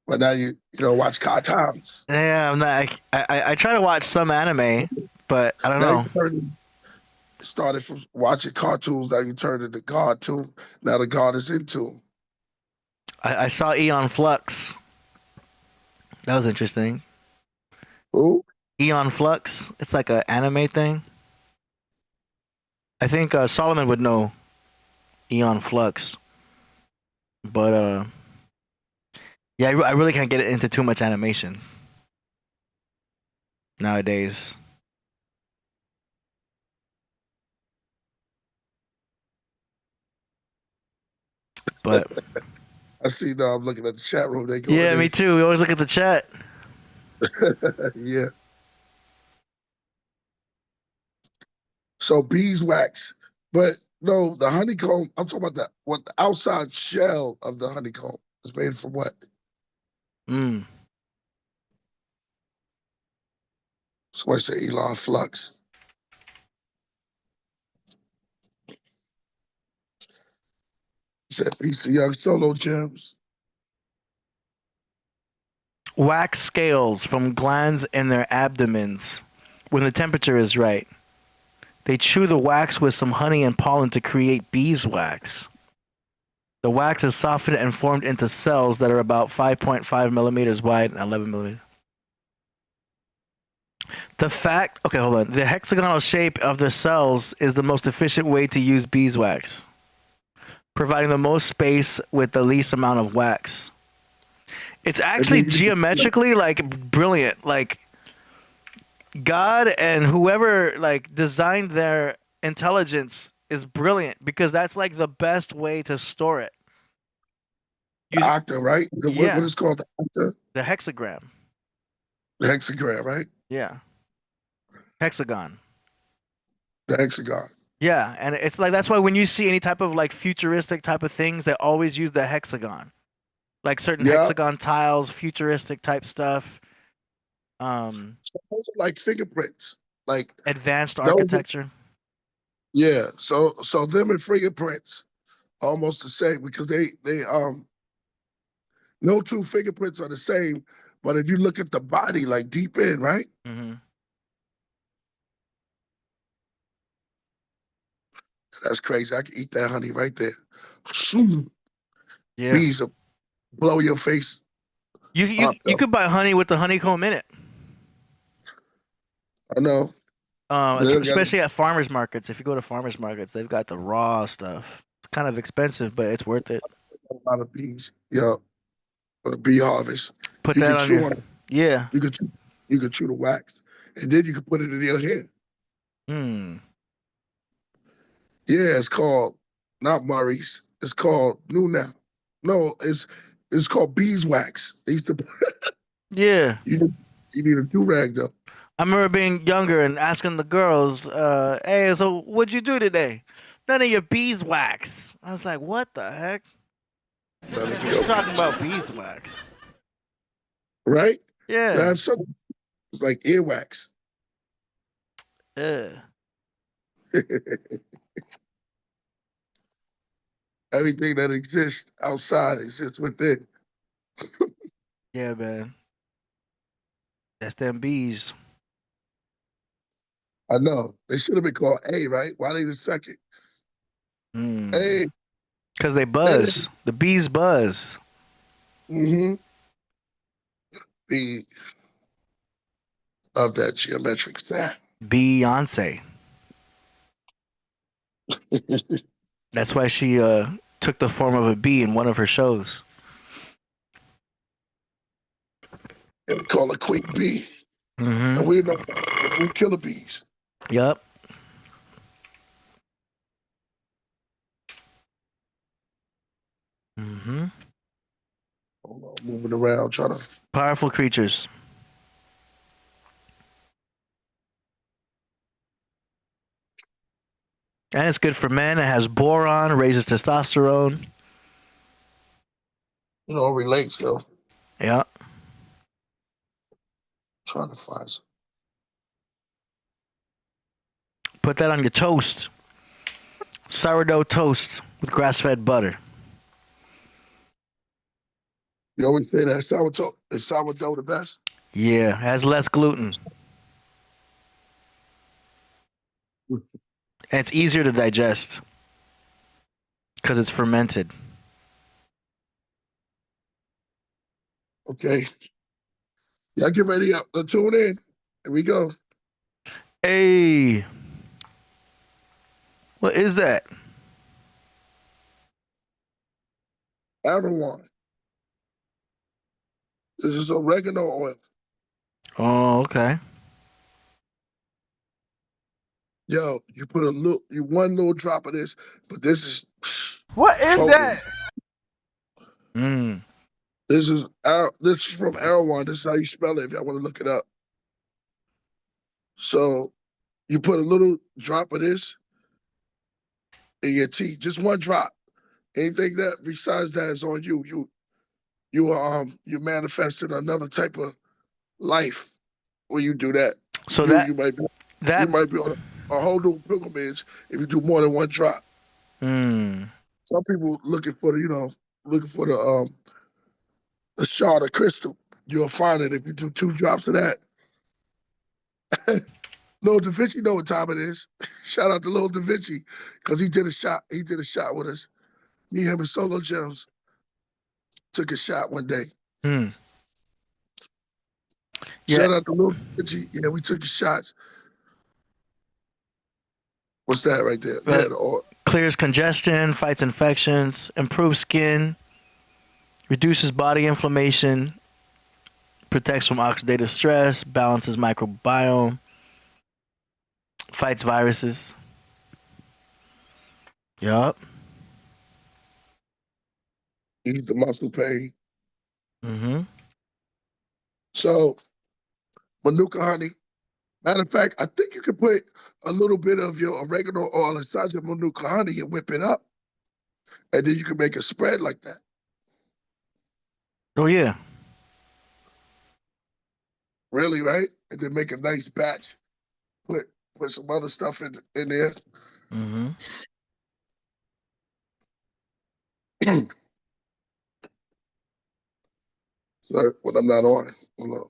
S1: But now you watch cartoons.
S3: Yeah, I'm not. I try to watch some anime, but I don't
S1: Now
S3: know.
S1: you started from watching cartoons. Now you turned into God too. Now the God is into 'em.
S3: I saw Eon Flux. That was interesting.
S1: Who?
S3: Eon Flux. It's like an anime thing. I think Solomon would know Eon Flux, but yeah, I really can't get into too much animation nowadays. But
S1: I see now. I'm looking at the chat room. They going
S3: yeah,
S1: in.
S3: me too. We always look at the chat.
S1: Yeah. So beeswax, but no, the honeycomb. I'm talking about the outside shell of the honeycomb is made from what?
S3: Mm.
S1: Somebody say Elon Flux. Said piece of young solo gems.
S3: Wax scales from glands in their abdomens when the temperature is right. They chew the wax with some honey and pollen to create beeswax. The wax is softened and formed into cells that are about 5.5 millimeters wide and 11 millimeters. The hexagonal shape of the cells is the most efficient way to use beeswax, providing the most space with the least amount of wax. It's actually geometrically brilliant. Like God and whoever designed their intelligence is brilliant because that's like the best way to store it.
S1: The octa, right?
S3: Yeah.
S1: What is called the octa?
S3: The hexagram.
S1: The hexagram, right?
S3: Yeah. Hexagon.
S1: The hexagon.
S3: Yeah, and it's like that's why when you see any type of futuristic type of things, they always use the hexagon. Like certain hexagon tiles, futuristic type stuff.
S1: So those are like fingerprints, like
S3: advanced architecture.
S1: Yeah, so them and fingerprints are almost the same because they no two fingerprints are the same, but if you look at the body like deep in, right?
S3: Mm-hmm.
S1: That's crazy. I can eat that honey right there.
S3: Yeah.
S1: Bees will blow your face.
S3: You could buy honey with the honeycomb in it.
S1: I know.
S3: Especially at farmers markets. If you go to farmers markets, they've got the raw stuff. It's kind of expensive, but it's worth it.
S1: A lot of bees. Yeah. Bee harvest.
S3: Put that on your... Yeah.
S1: You could chew the wax. And then you could put it in your hair. Yeah, it's called not Murray's. It's called New Now. No, it's called beeswax. They used to
S3: Yeah.
S1: You need a do-rag though.
S3: I remember being younger and asking the girls, hey, so what'd you do today? None of your beeswax. I was like, what the heck? Who's talking about beeswax?
S1: Right?
S3: Yeah.
S1: That's something. It's like earwax. Everything that exists outside exists within.
S3: Yeah, man. That's them bees.
S1: I know. They should have been called A, right? Why they the second? A.
S3: Because they buzz. The bees buzz.
S1: Mm-hmm. B of that geometric sound.
S3: Beyonce. That's why she took the form of a bee in one of her shows.
S1: And we call it Queen Bee.
S3: Mm-hmm.
S1: And we know we killer bees.
S3: Yep. Mm-hmm.
S1: Hold on, moving around, trying to...
S3: Powerful creatures. And it's good for men. It has boron, raises testosterone.
S1: You know, relates, yo.
S3: Yeah.
S1: Trying to find some.
S3: Put that on your toast. Sourdough toast with grass-fed butter.
S1: You always say that sourdough is sourdough the best.
S3: Yeah, has less gluten. And it's easier to digest because it's fermented.
S1: Okay. Y'all get ready to tune in. Here we go.
S3: Hey. What is that?
S1: Everyone. This is oregano oil.
S3: Oh, okay.
S1: Yo, you put one little drop of this, but this is
S5: What is
S1: potent.
S5: that?
S3: Mm.
S1: This is from Erewhon. This is how you spell it if y'all want to look it up. So you put a little drop of this in your tea, just one drop. Anything that besides that is on you. You're manifesting another type of life when you do that.
S3: So
S1: you might be on a whole new pilgrimage if you do more than one drop.
S3: Mm.
S1: Some people looking for the shard of crystal. You'll find it if you do 2 drops of that. Lil Da Vinci know what time it is. Shout out to Lil Da Vinci because he did a shot. He did a shot with us. Me, him, and Solo Gems took a shot one day.
S3: Mm.
S1: Shout out to Lil Da Vinci. Yeah, we took shots. What's that right there? Yeah, the oil.
S3: Clears congestion, fights infections, improves skin, reduces body inflammation, protects from oxidative stress, balances microbiome, fights viruses. Yup.
S1: Ease the muscle pain.
S3: Mm-hmm.
S1: So, Manuka honey. Matter of fact, I think you can put a little bit of your oregano oil inside your Manuka honey and whip it up. And then you can make a spread like that.
S3: Oh, yeah.
S1: Really, right? And then make a nice batch. Put some other stuff in there.
S3: Mm-hmm.
S1: So when I'm not on. Hold on.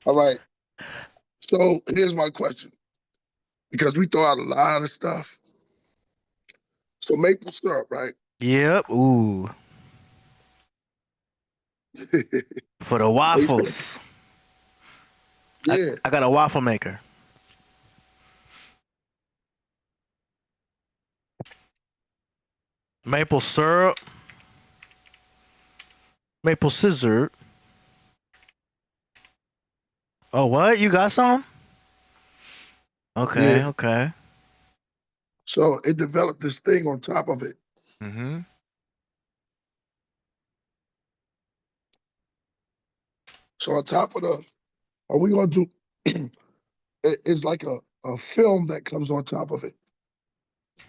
S1: All right. So here's my question. Because we throw out a lot of stuff. So maple syrup, right?
S3: Yep. Ooh. For the waffles.
S1: Yeah.
S3: I got a waffle maker. Maple syrup. Maple scissor. Oh, what? You got some? Okay,
S1: Yeah.
S3: okay.
S1: So it developed this thing on top of it.
S3: Mm-hmm.
S1: So on top of are we gonna do it's like a film that comes on top of it.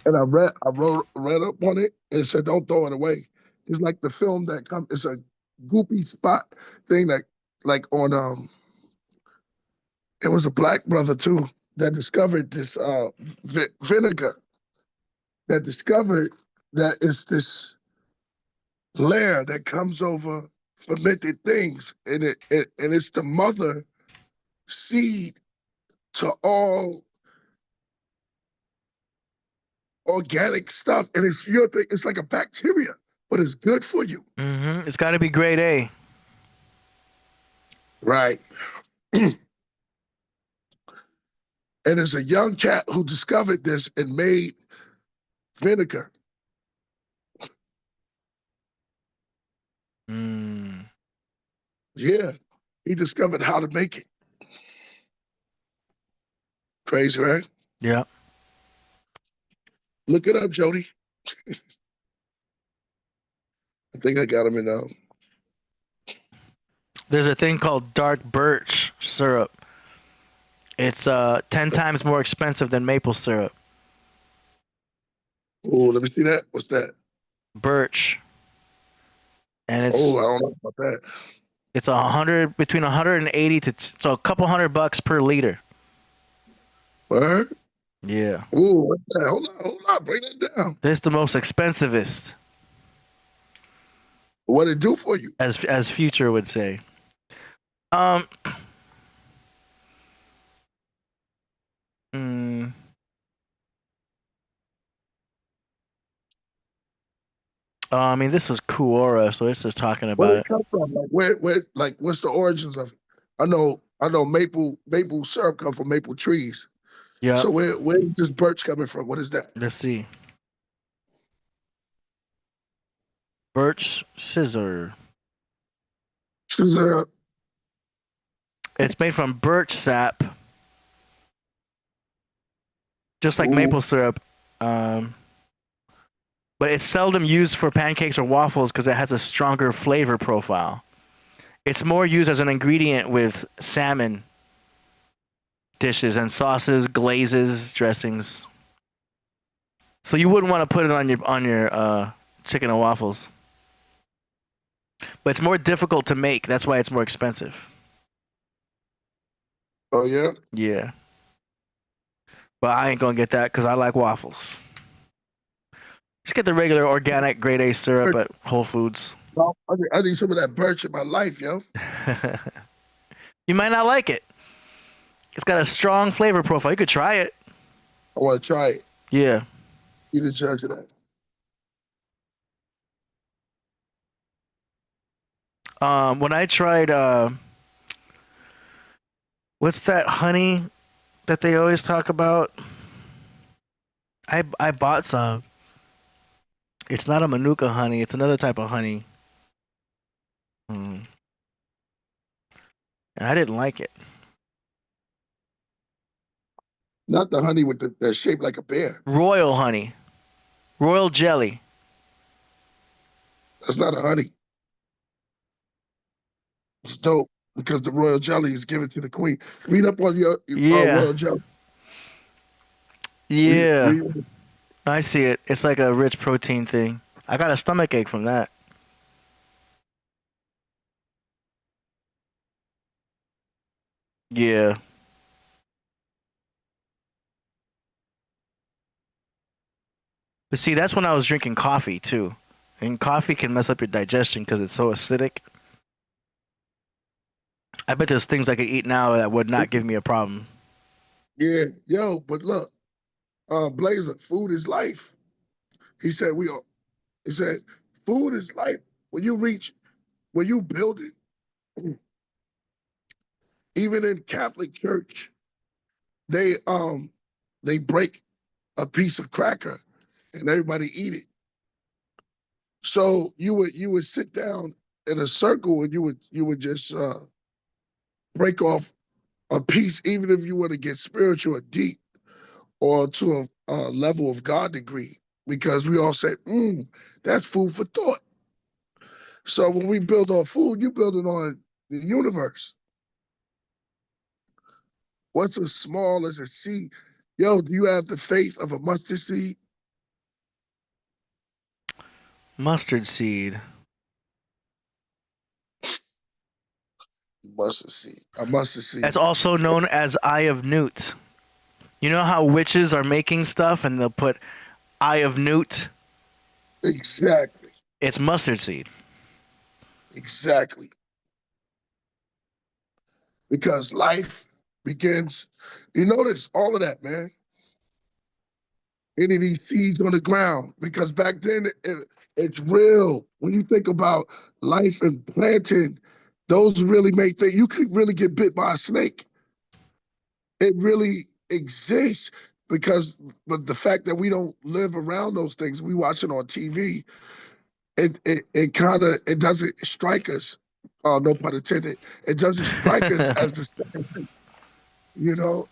S1: And I read up on it and it said don't throw it away. It's like the film that comes, it's a goopy spot thing that like on it was a black brother too that discovered this vinegar that discovered that it's this layer that comes over fermented things and it's the mother seed to all organic stuff, and it's your thing. It's like a bacteria, but it's good for you.
S3: Mm-hmm. It's got to be grade A.
S1: Right. And there's a young cat who discovered this and made vinegar.
S3: Mm.
S1: Yeah, he discovered how to make it. Crazy, right?
S3: Yeah.
S1: Look it up, Jody. I think I got him in now.
S3: There's a thing called dark birch syrup. It's 10 times more expensive than maple syrup.
S1: Oh, let me see that. What's that?
S3: Birch, and
S1: Oh, I don't know about that.
S3: it's between 180 to so a couple $100 per liter.
S1: Word?
S3: Yeah,
S1: Oh, what's that? Hold on, bring that down.
S3: this is the most expensivest,
S1: What it do for you?
S3: as Future would say. Um, mm, I mean, this is Kuora, so this is talking
S1: Where
S3: about
S1: it
S3: it.
S1: come from? Like like what's the origins of it? I know maple syrup come from maple trees.
S3: Yeah,
S1: So where is this birch coming from? What is that?
S3: let's see. Birch scissor.
S1: Is there
S3: It's made from birch sap, just like
S1: Ooh.
S3: maple syrup. But it's seldom used for pancakes or waffles because it has a stronger flavor profile. It's more used as an ingredient with salmon dishes and sauces, glazes, dressings. So you wouldn't want to put it on your chicken and waffles. But it's more difficult to make. That's why it's more expensive.
S1: Oh yeah?
S3: Yeah. But I ain't gonna get that because I like waffles. Just get the regular organic grade A syrup at Whole Foods.
S1: No, I need some of that birch in my life, yo.
S3: You might not like it. It's got a strong flavor profile. You could try it.
S1: I want to try it.
S3: Yeah.
S1: You the judge of that.
S3: When I tried what's that honey that they always talk about? I bought some. It's not a Manuka honey. It's another type of honey. And I didn't like it.
S1: Not the honey with that's shaped like a bear.
S3: Royal honey. Royal jelly.
S1: That's not a honey. It's dope because the royal jelly is given to the queen. Read up on your
S3: Yeah.
S1: royal jelly.
S3: Yeah.
S1: Read-
S3: I see it. It's like a rich protein thing. I got a stomach ache from that. Yeah. But see, that's when I was drinking coffee too. And coffee can mess up your digestion because it's so acidic. I bet there's things I could eat now that would not give me a problem.
S1: Yeah, yo, but look, Blazer, food is life. He said he said, food is life. When you build it, even in Catholic Church, they break a piece of cracker and everybody eat it. So you would sit down in a circle and you would just break off a piece, even if you want to get spiritual or deep or to a level of God degree, because we all say, that's food for thought. So when we build on food, you build it on the universe. What's as small as a seed? Yo, do you have the faith of a mustard seed?
S3: Mustard seed.
S1: Mustard seed. A mustard seed.
S3: That's also known as Eye of Newt. You know how witches are making stuff and they'll put Eye of Newt?
S1: Exactly.
S3: It's mustard seed.
S1: Exactly. Because life begins, you notice all of that, man. Any of these seeds on the ground, because back then it's real. When you think about life and planting, those really make things, you could really get bit by a snake. It really exists because, but the fact that we don't live around those things, we watch it on TV, it kind of, it doesn't strike us, no pun intended, it doesn't strike us as the same thing. You know,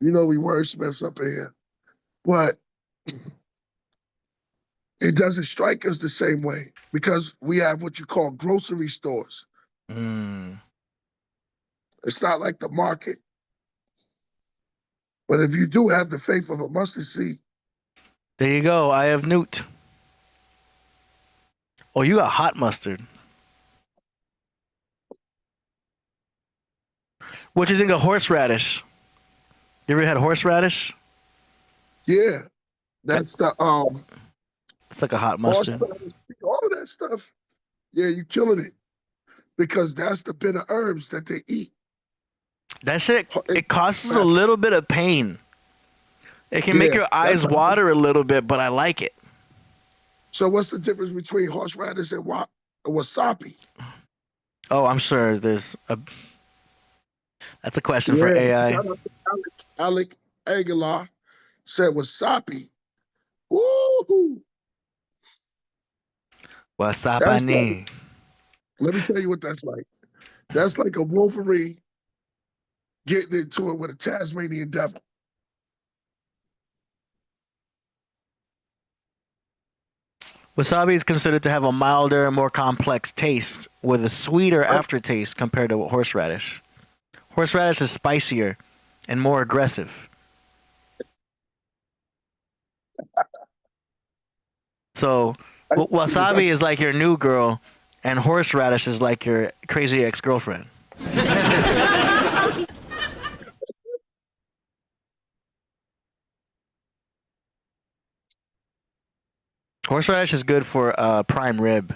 S1: we wordsmiths up in here, but it doesn't strike us the same way because we have what you call grocery stores. It's not like the market. But if you do have the faith of a mustard seed,
S3: There you go. I have newt. Oh, you got hot mustard. What do you think of horseradish? You ever had horseradish?
S1: Yeah, that's the
S3: It's like a hot mustard.
S1: horseradish, all of that stuff. Yeah, you killing it because that's the bitter herbs that they eat.
S3: That shit,
S1: It-
S3: it causes a little bit of pain. It can make
S1: Yeah,
S3: your eyes
S1: that's-
S3: water a little bit, but I like it.
S1: So what's the difference between horseradish and wasabi?
S3: Oh, I'm sure there's a. That's a question for AI.
S1: Shout out to Alec Aguilar said wasabi. Woo!
S3: What's up,
S1: That's
S3: Annie?
S1: Let me tell you what that's like. That's like a Wolverine getting into it with a Tasmanian devil.
S3: Wasabi is considered to have a milder, more complex taste with a sweeter aftertaste compared to horseradish. Horseradish is spicier and more aggressive. So, wasabi is like your new girl, and horseradish is like your crazy ex-girlfriend. Horseradish is good for prime rib.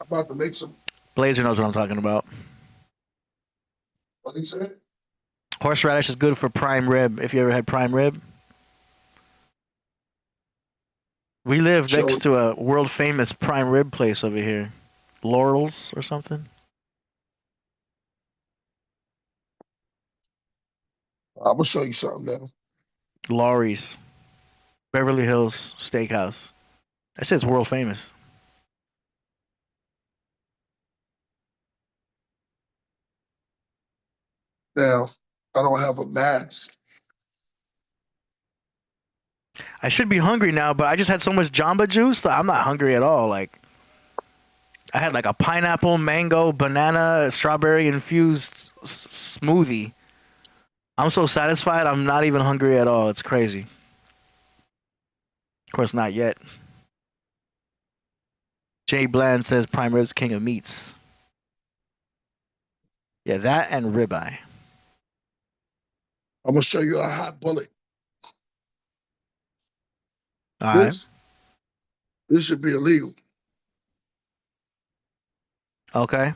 S1: I'm about to make some.
S3: Blazer knows what I'm talking about.
S1: What he said?
S3: Horseradish is good for prime rib. If you ever had prime rib, we live next to a world famous prime rib place over here, Laurel's or something.
S1: I'm gonna show you something now.
S3: Laurie's, Beverly Hills Steakhouse. That shit's world famous.
S1: Now, I don't have a mask.
S3: I should be hungry now, but I just had so much Jamba Juice that I'm not hungry at all. Like, I had like a pineapple, mango, banana, strawberry infused smoothie. I'm so satisfied. I'm not even hungry at all. It's crazy. Of course, not yet. Jay Bland says prime rib's king of meats. Yeah, that and ribeye.
S1: I'm gonna show you a hot bullet.
S3: All right.
S1: This should be illegal.
S3: Okay.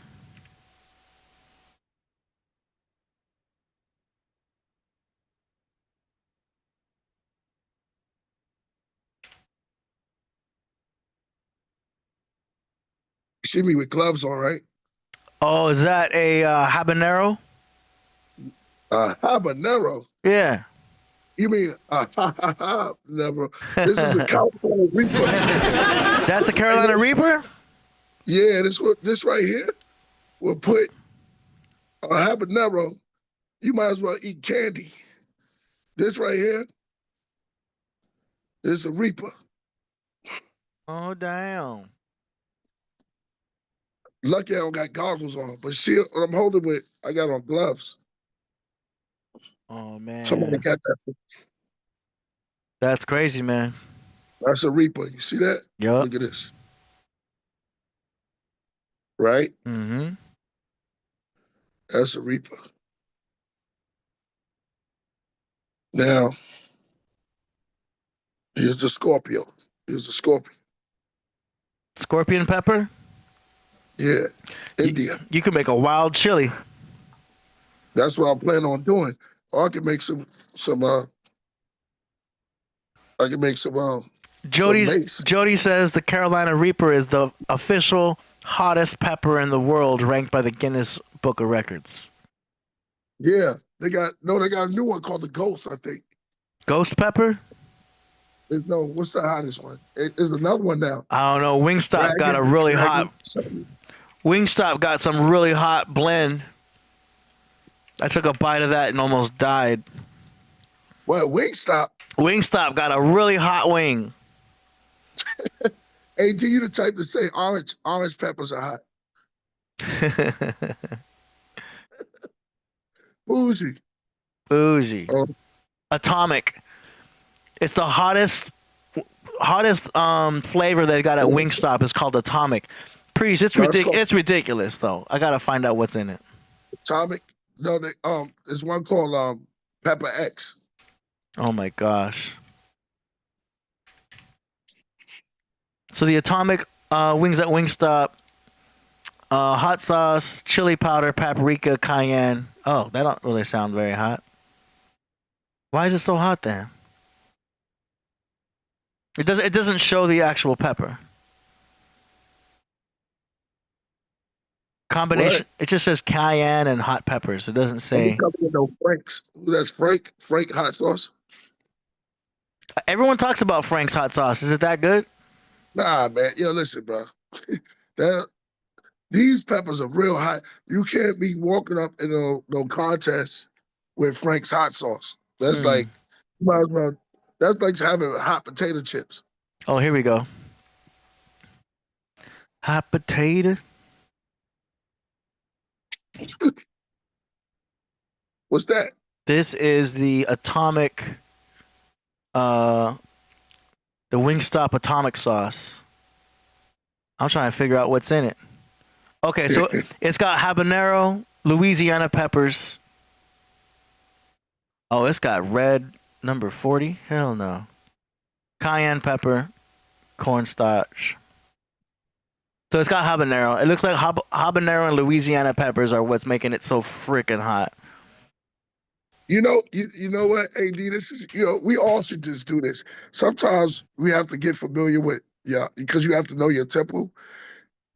S1: You see me with gloves on, right?
S3: Oh, is that a habanero?
S1: Habanero.
S3: Yeah.
S1: You mean habanero? This is a California Reaper.
S3: That's a Carolina Reaper?
S1: Yeah, this right here will put a habanero. You might as well eat candy. This right here is a Reaper.
S3: Oh, damn.
S1: Lucky I don't got goggles on, but see what I'm holding with, I got on gloves.
S3: Oh, man.
S1: Somebody got that.
S3: That's crazy, man.
S1: That's a Reaper. You see that?
S3: Yup.
S1: Look at this. Right?
S3: Mm-hmm.
S1: That's a Reaper. Now, here's the Scorpio. Here's the Scorpion.
S3: Scorpion pepper?
S1: Yeah, India.
S3: You can make a wild chili.
S1: That's what I'm planning on doing. Or I can make some I can make some mace.
S3: Jody says the Carolina Reaper is the official hottest pepper in the world, ranked by the Guinness Book of Records.
S1: Yeah, they got a new one called the Ghost, I think.
S3: Ghost pepper?
S1: What's the hottest one? There's another one now.
S3: I don't know. Wingstop got a really hot. Wingstop got some really hot blend. I took a bite of that and almost died.
S1: Well, Wingstop.
S3: Wingstop got a really hot wing.
S1: Hey, do you the type to say orange peppers are hot? Bougie.
S3: Bougie.
S1: Oh.
S3: Atomic. It's the hottest flavor they got at Wingstop is called Atomic. Priest, it's It's ridiculous though. I gotta find out what's in it.
S1: Atomic? No, there's one called Pepper X.
S3: Oh my gosh. So the Atomic wings at Wingstop, hot sauce, chili powder, paprika, cayenne. Oh, that don't really sound very hot. Why is it so hot then? It doesn't show the actual pepper. Combination. What? It just says cayenne and hot peppers. It doesn't say.
S1: No Frank's. That's Frank hot sauce.
S3: Everyone talks about Frank's hot sauce. Is it that good?
S1: Nah, man. Yo, listen, bro. These peppers are real hot. You can't be walking up in no contest with Frank's hot sauce. That's like, might as well. That's like having hot potato chips.
S3: Oh, here we go. Hot potato.
S1: What's that?
S3: This is the Atomic, the Wingstop Atomic sauce. I'm trying to figure out what's in it. Okay, so it's got habanero, Louisiana peppers. Oh, it's got red number 40. Hell no. Cayenne pepper, cornstarch. So it's got habanero. It looks like habanero and Louisiana peppers are what's making it so freaking hot.
S1: You know what, AD? This is, we all should just do this. Sometimes we have to get familiar with, because you have to know your temple.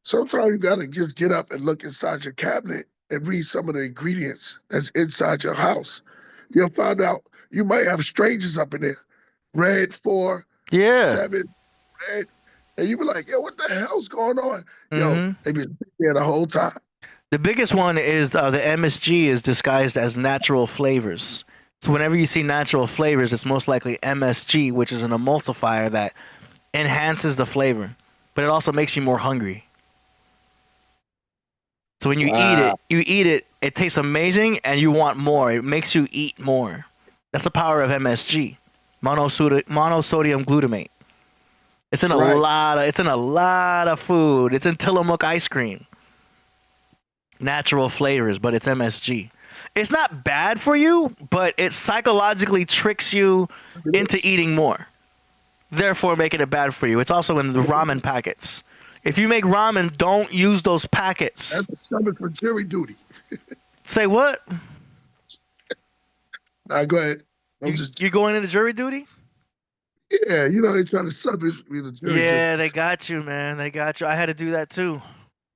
S1: Sometimes you got to just get up and look inside your cabinet and read some of the ingredients that's inside your house. You'll find out you might have strangers up in there. Red 4, 7, red. And you be like, yo, what the hell's going on? Yo, they been there the whole time.
S3: The biggest one is the MSG is disguised as natural flavors. So whenever you see natural flavors, it's most likely MSG, which is an emulsifier that enhances the flavor, but it also makes you more hungry. So when you eat it, it tastes amazing and you want more. It makes you eat more. That's the power of MSG, monosodium glutamate. It's in a lot of food. It's in Tillamook ice cream. Natural flavors, but it's MSG. It's not bad for you, but it psychologically tricks you into eating more, therefore making it bad for you. It's also in the ramen packets. If you make ramen, don't use those packets.
S1: That's a summon for jury duty.
S3: Say what?
S1: Nah, go ahead.
S3: You going into jury duty?
S1: Yeah, they trying to submit me to jury.
S3: Yeah, they got you, man. They got you. I had to do that too.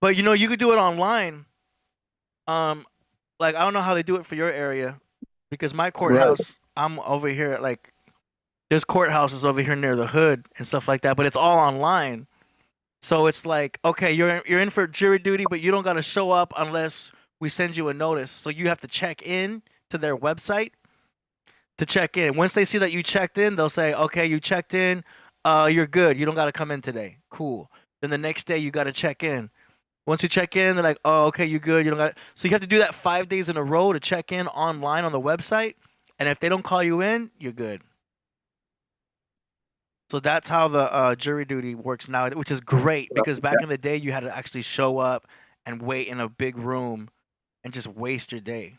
S3: But you could do it online. Like I don't know how they do it for your area, because my courthouse, I'm over here. Like, there's courthouses over here near the hood and stuff like that, but it's all online. So it's like, okay, you're in for jury duty, but you don't gotta show up unless we send you a notice. So you have to check in to their website to check in. Once they see that you checked in, they'll say, okay, you checked in, you're good. You don't gotta come in today. Cool. Then the next day you gotta check in. Once you check in, they're like, oh, okay, you good. You don't got. So you have to do that 5 days in a row to check in online on the website. And if they don't call you in, you're good. So that's how the jury duty works now, which is great, because back in the day you had to actually show up and wait in a big room and just waste your day.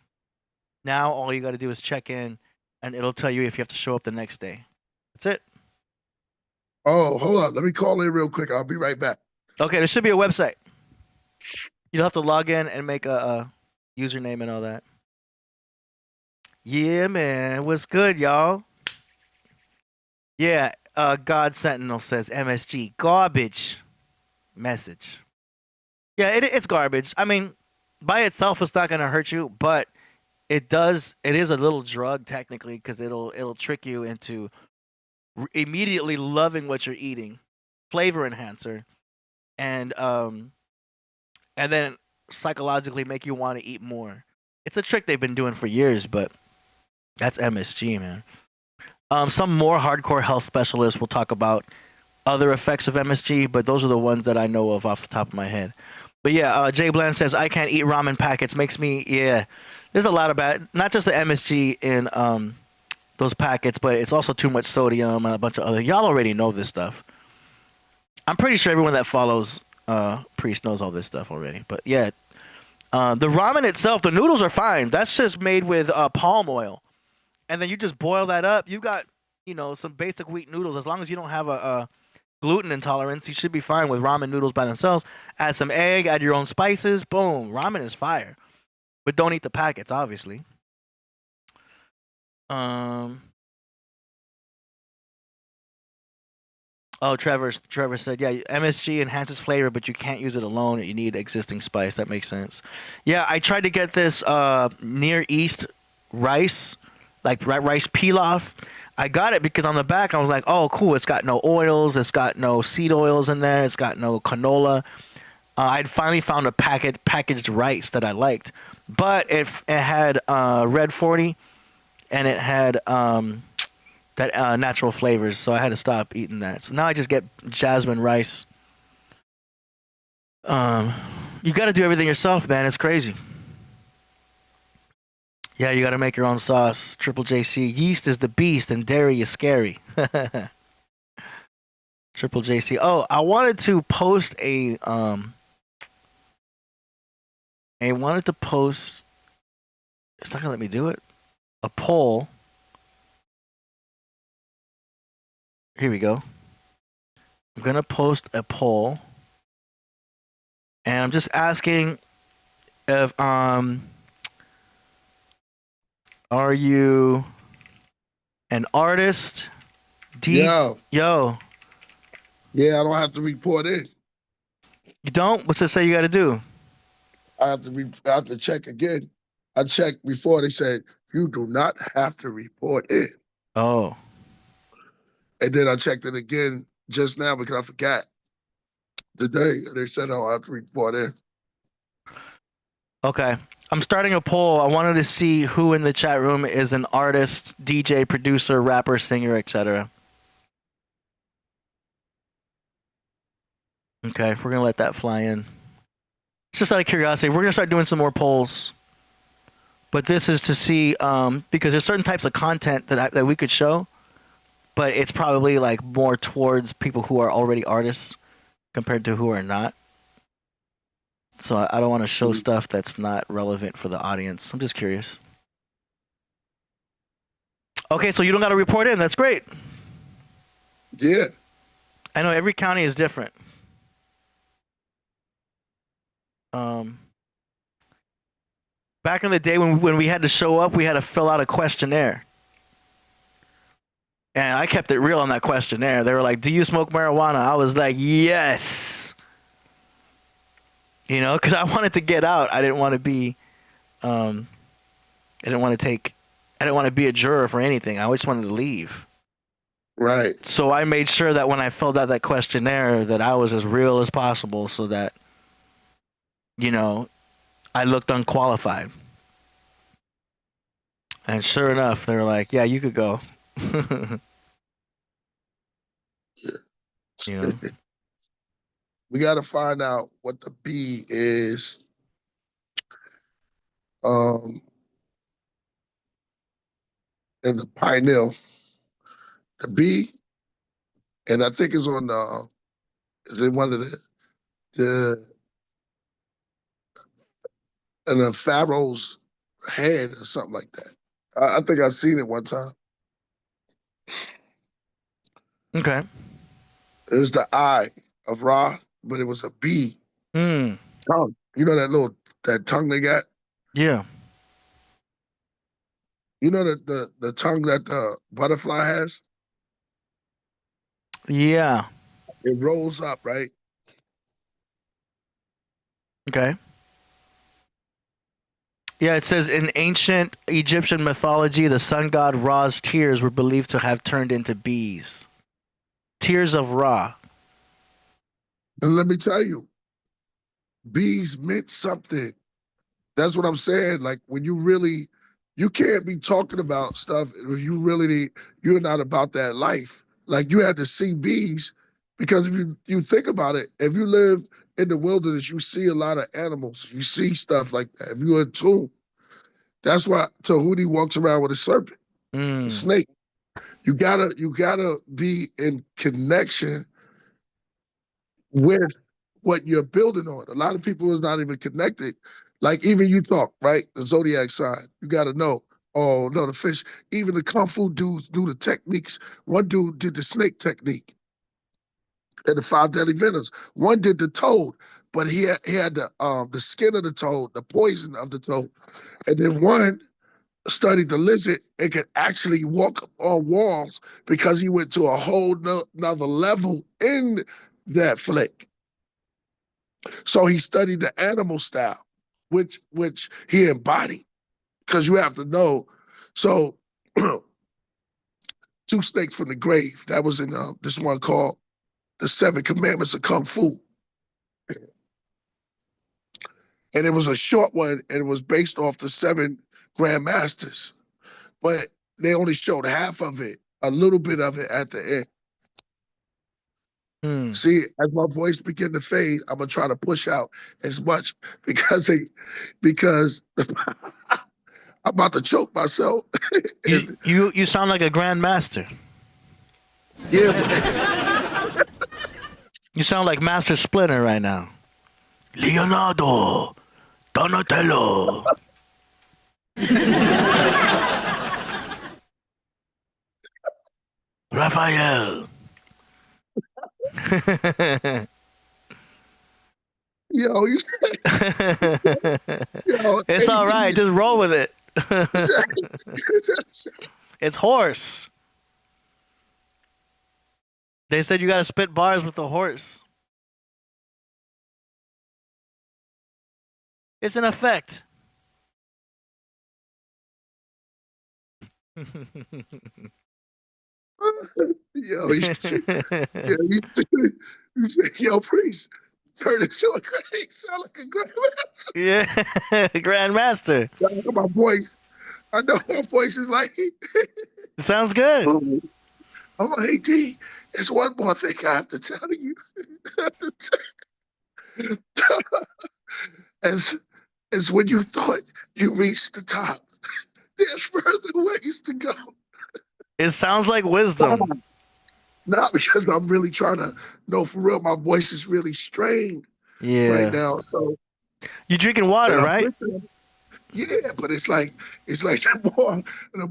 S3: Now all you got to do is check in, and it'll tell you if you have to show up the next day. That's it.
S1: Oh, hold on. Let me call in real quick. I'll be right back.
S3: Okay, there should be a website. You'll have to log in and make a username and all that. Yeah, man. What's good, y'all? Yeah, God Sentinel says MSG. Garbage message. Yeah, it's garbage. I mean, by itself, it's not going to hurt you, but it is a little drug, technically, because it'll trick you into immediately loving what you're eating. Flavor enhancer. And then psychologically make you want to eat more. It's a trick they've been doing for years, but that's MSG, man. Some more hardcore health specialists will talk about other effects of MSG, but those are the ones that I know of off the top of my head. But yeah, Jay Bland says, I can't eat ramen packets. Makes me, there's a lot of bad, not just the MSG in those packets, but it's also too much sodium and a bunch of other. Y'all already know this stuff. I'm pretty sure everyone that follows Priest knows all this stuff already. But yeah, the ramen itself, the noodles are fine. That's just made with palm oil, and then you just boil that up. You got some basic wheat noodles. As long as you don't have a gluten intolerance, you should be fine with ramen noodles by themselves. Add some egg, add your own spices. Boom, ramen is fire. But don't eat the packets, obviously. Oh, Trevor said, yeah, MSG enhances flavor, but you can't use it alone. You need existing spice. That makes sense. Yeah, I tried to get this Near East rice, like rice pilaf. I got it because on the back I was like, oh, cool. It's got no oils. It's got no seed oils in there. It's got no canola. I'd finally found a packaged rice that I liked, but it had red 40, and it had that natural flavors, so I had to stop eating that. So now I just get jasmine rice. You got to do everything yourself, man. It's crazy. Yeah, you got to make your own sauce. Triple JC, yeast is the beast, and dairy is scary. Triple JC. Oh, I wanted to post a I wanted to post. It's not gonna let me do it. A poll. Here we go. I'm gonna post a poll, and I'm just asking if are you an artist?
S1: Yo.
S3: Yo.
S1: Yeah, I don't have to report in.
S3: You don't? What's it say you got to do?
S1: I have to check again. I checked before. They said you do not have to report in.
S3: Oh.
S1: And then I checked it again just now because I forgot today. They said I don't have to report in.
S3: Okay. I'm starting a poll. I wanted to see who in the chat room is an artist, DJ, producer, rapper, singer, etc. Okay, we're gonna let that fly in. It's just out of curiosity. We're gonna start doing some more polls, but this is to see because there's certain types of content that we could show, but it's probably like more towards people who are already artists compared to who are not. So I don't want to show stuff that's not relevant for the audience. I'm just curious. Okay, so you don't got to report in. That's great.
S1: Yeah.
S3: I know every county is different. Back in the day when we had to show up, we had to fill out a questionnaire. And I kept it real on that questionnaire. They were like, do you smoke marijuana? I was like, yes. Because I wanted to get out. I didn't want to be, I didn't want to be a juror for anything. I just wanted to leave.
S1: Right.
S3: So I made sure that when I filled out that questionnaire that I was as real as possible so that, I looked unqualified. And sure enough, they were like, yeah, you could go.
S1: We got to find out what the B is. In the pineal. The B, and I think it's on is it one of the pharaoh's head or something like that. I think I've seen it one time.
S3: Okay.
S1: It was the eye of Ra, but it was a bee tongue. You know that tongue they got?
S3: Yeah.
S1: You know the tongue that the butterfly has?
S3: Yeah.
S1: It rolls up, right?
S3: Okay. Yeah, it says in ancient Egyptian mythology, the sun god Ra's tears were believed to have turned into bees. Tears of Ra.
S1: And let me tell you, bees meant something. That's what I'm saying. Like when you can't be talking about stuff if you're not about that life. Like you had to see bees because if you think about it, if you live in the wilderness, you see a lot of animals. You see stuff like that. If you're in tune, that's why Tahuti walks around with a serpent. Snake. You gotta be in connection with what you're building on. A lot of people is not even connected. Like even you talk, right? The zodiac sign. You gotta know. Oh no, the fish. Even the kung fu dudes do the techniques. One dude did the snake technique and the 5 deadly venoms. One did the toad, but he had the skin of the toad, the poison of the toad, and then one studied the lizard and could actually walk on walls because he went to a whole nother level in that flick. So he studied the animal style, which he embodied, because you have to know. So 2 Snakes from the Grave, that was in this one called The 7 Commandments of Kung Fu. And it was a short one, and it was based off the 7 Grandmasters. But they only showed half of it, a little bit of it at the end. See, as my voice begin to fade, I'm gonna try to push out as much because I'm about to choke myself.
S3: You sound like a grandmaster.
S1: Yeah.
S3: You sound like Master Splinter right now. Leonardo, Donatello. Raphael.
S1: Yo,
S3: It's all right. Just roll with it. It's horse. They said you gotta spit bars with the horse. It's an effect.
S1: Yo, you yo, Priest, turn into a great, sound like a grandmaster.
S3: Yeah, grandmaster.
S1: My voice, I know my voice is like.
S3: Sounds good.
S1: I'm like, hey, D, there's one more thing I have to tell you. As when you thought you reached the top, there's further ways to go.
S3: It sounds like wisdom.
S1: Not because I'm really trying to know for real. My voice is really strained right now. So
S3: you drinking water, right?
S1: Yeah, but it's like the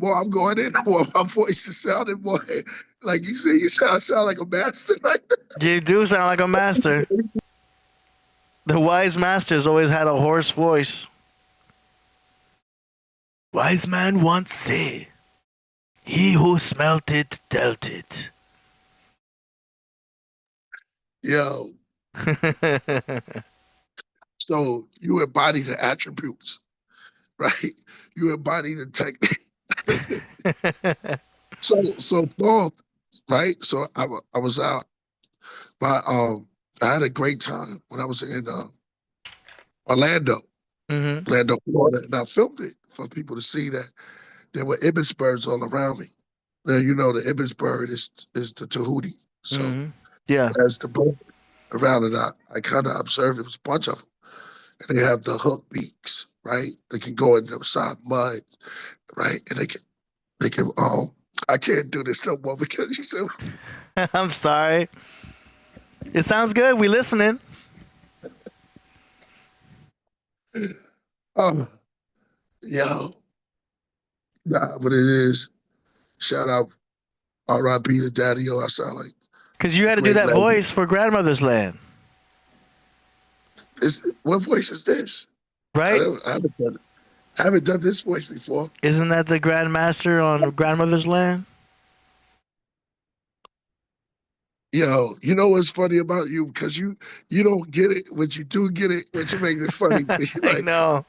S1: more I'm going in, the more my voice is sounding more like you said I sound like a master right now.
S3: You do sound like a master. The wise masters always had a hoarse voice. Wise man once said, "He who smelt it dealt it."
S1: Yo. So you embody the attributes, right? You embody the technique. so thought, right? So I was out, but I had a great time when I was in Orlando, Orlando, Florida, and I filmed it for people to see that there were ibis birds all around me. Now you know the ibis bird is the Tahuti, so as the bird around it, I kind of observed it was a bunch of them, and they have the hook beaks, right? They can go in the side mud, right? And they can I can't do this no more because you said.
S3: I'm sorry. It sounds good. We listening.
S1: Yo. Nah, but it is. Shout out R.I.P. to Daddy-O. I sound like.
S3: Because you had to do that voice for Grandmother's Land.
S1: What voice is this?
S3: Right?
S1: I haven't done this voice before.
S3: Isn't that the Grandmaster on Grandmother's Land?
S1: Yo, you know what's funny about you? Because you don't get it, but you do get it, which makes it funny. Like,
S3: I know.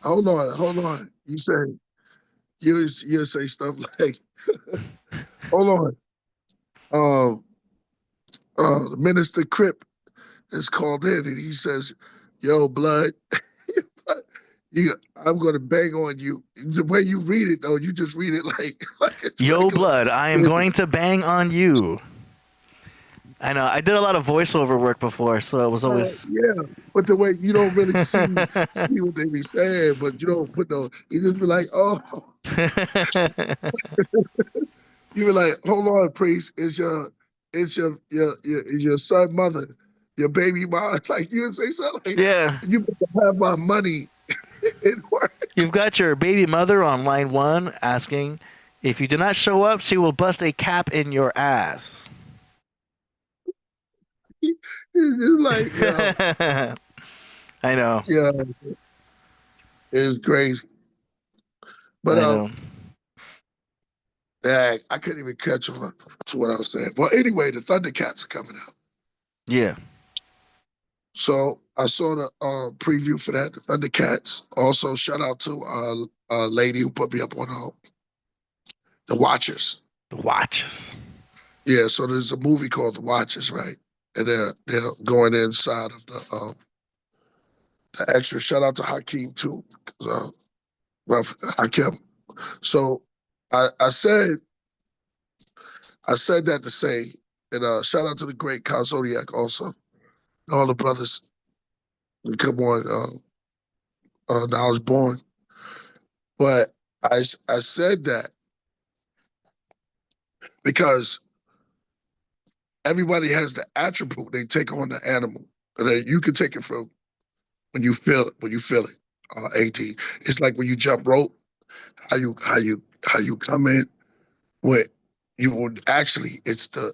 S1: Hold on. You say stuff like, hold on. Minister Crip is called in and he says, "Yo, blood, I'm gonna bang on you." The way you read it, though, you just read it like
S3: "Yo, blood, I am going to bang on you." I know. I did a lot of voiceover work before, so it was always.
S1: Yeah, but the way you don't really see what they be saying, but you don't put no. You just be like, oh, you be like, hold on, priest, is your son mother, your baby mom? Like you would say something like,
S3: Yeah.
S1: you better have my money in work.
S3: You've got your baby mother on line 1 asking, if you do not show up, she will bust a cap in your ass.
S1: It's just like,
S3: I know.
S1: yeah, it's crazy. But
S3: I know.
S1: yeah, I couldn't even catch on to what I was saying. Well, anyway, the Thundercats are coming out.
S3: Yeah.
S1: So I saw the preview for that, the Thundercats. Also, shout out to a lady who put me up on the Watchers.
S3: The Watches.
S1: Yeah, so there's a movie called The Watchers, right? And they're going inside of the extra. Shout out to Hakeem too, well, Hakim. So I said that to say, and shout out to the great Kyle Zodiac also, all the brothers who come on Knowledge Born. But I said that because everybody has the attribute they take on the animal. And you can take it from when you feel it. AD. It's like when you jump rope, how you come in with you would actually it's the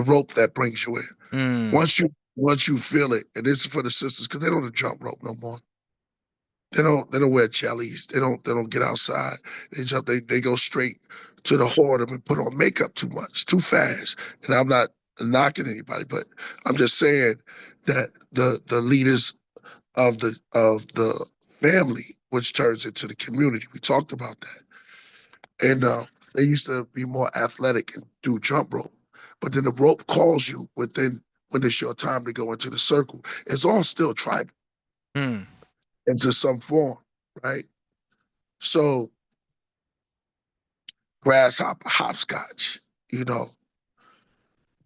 S1: rope that brings you in.
S3: Mm.
S1: Once you feel it, and this is for the sisters because they don't jump rope no more. They don't wear jellies. They don't get outside. They go straight to the whoredom and put on makeup too much, too fast. And I'm not knocking anybody, but I'm just saying that the leaders of the family, which turns into the community, we talked about that. And they used to be more athletic and do jump rope. But then the rope calls you when it's your time to go into the circle. It's all still tribal.
S3: Mm.
S1: Into some form, right? So grasshopper, hopscotch,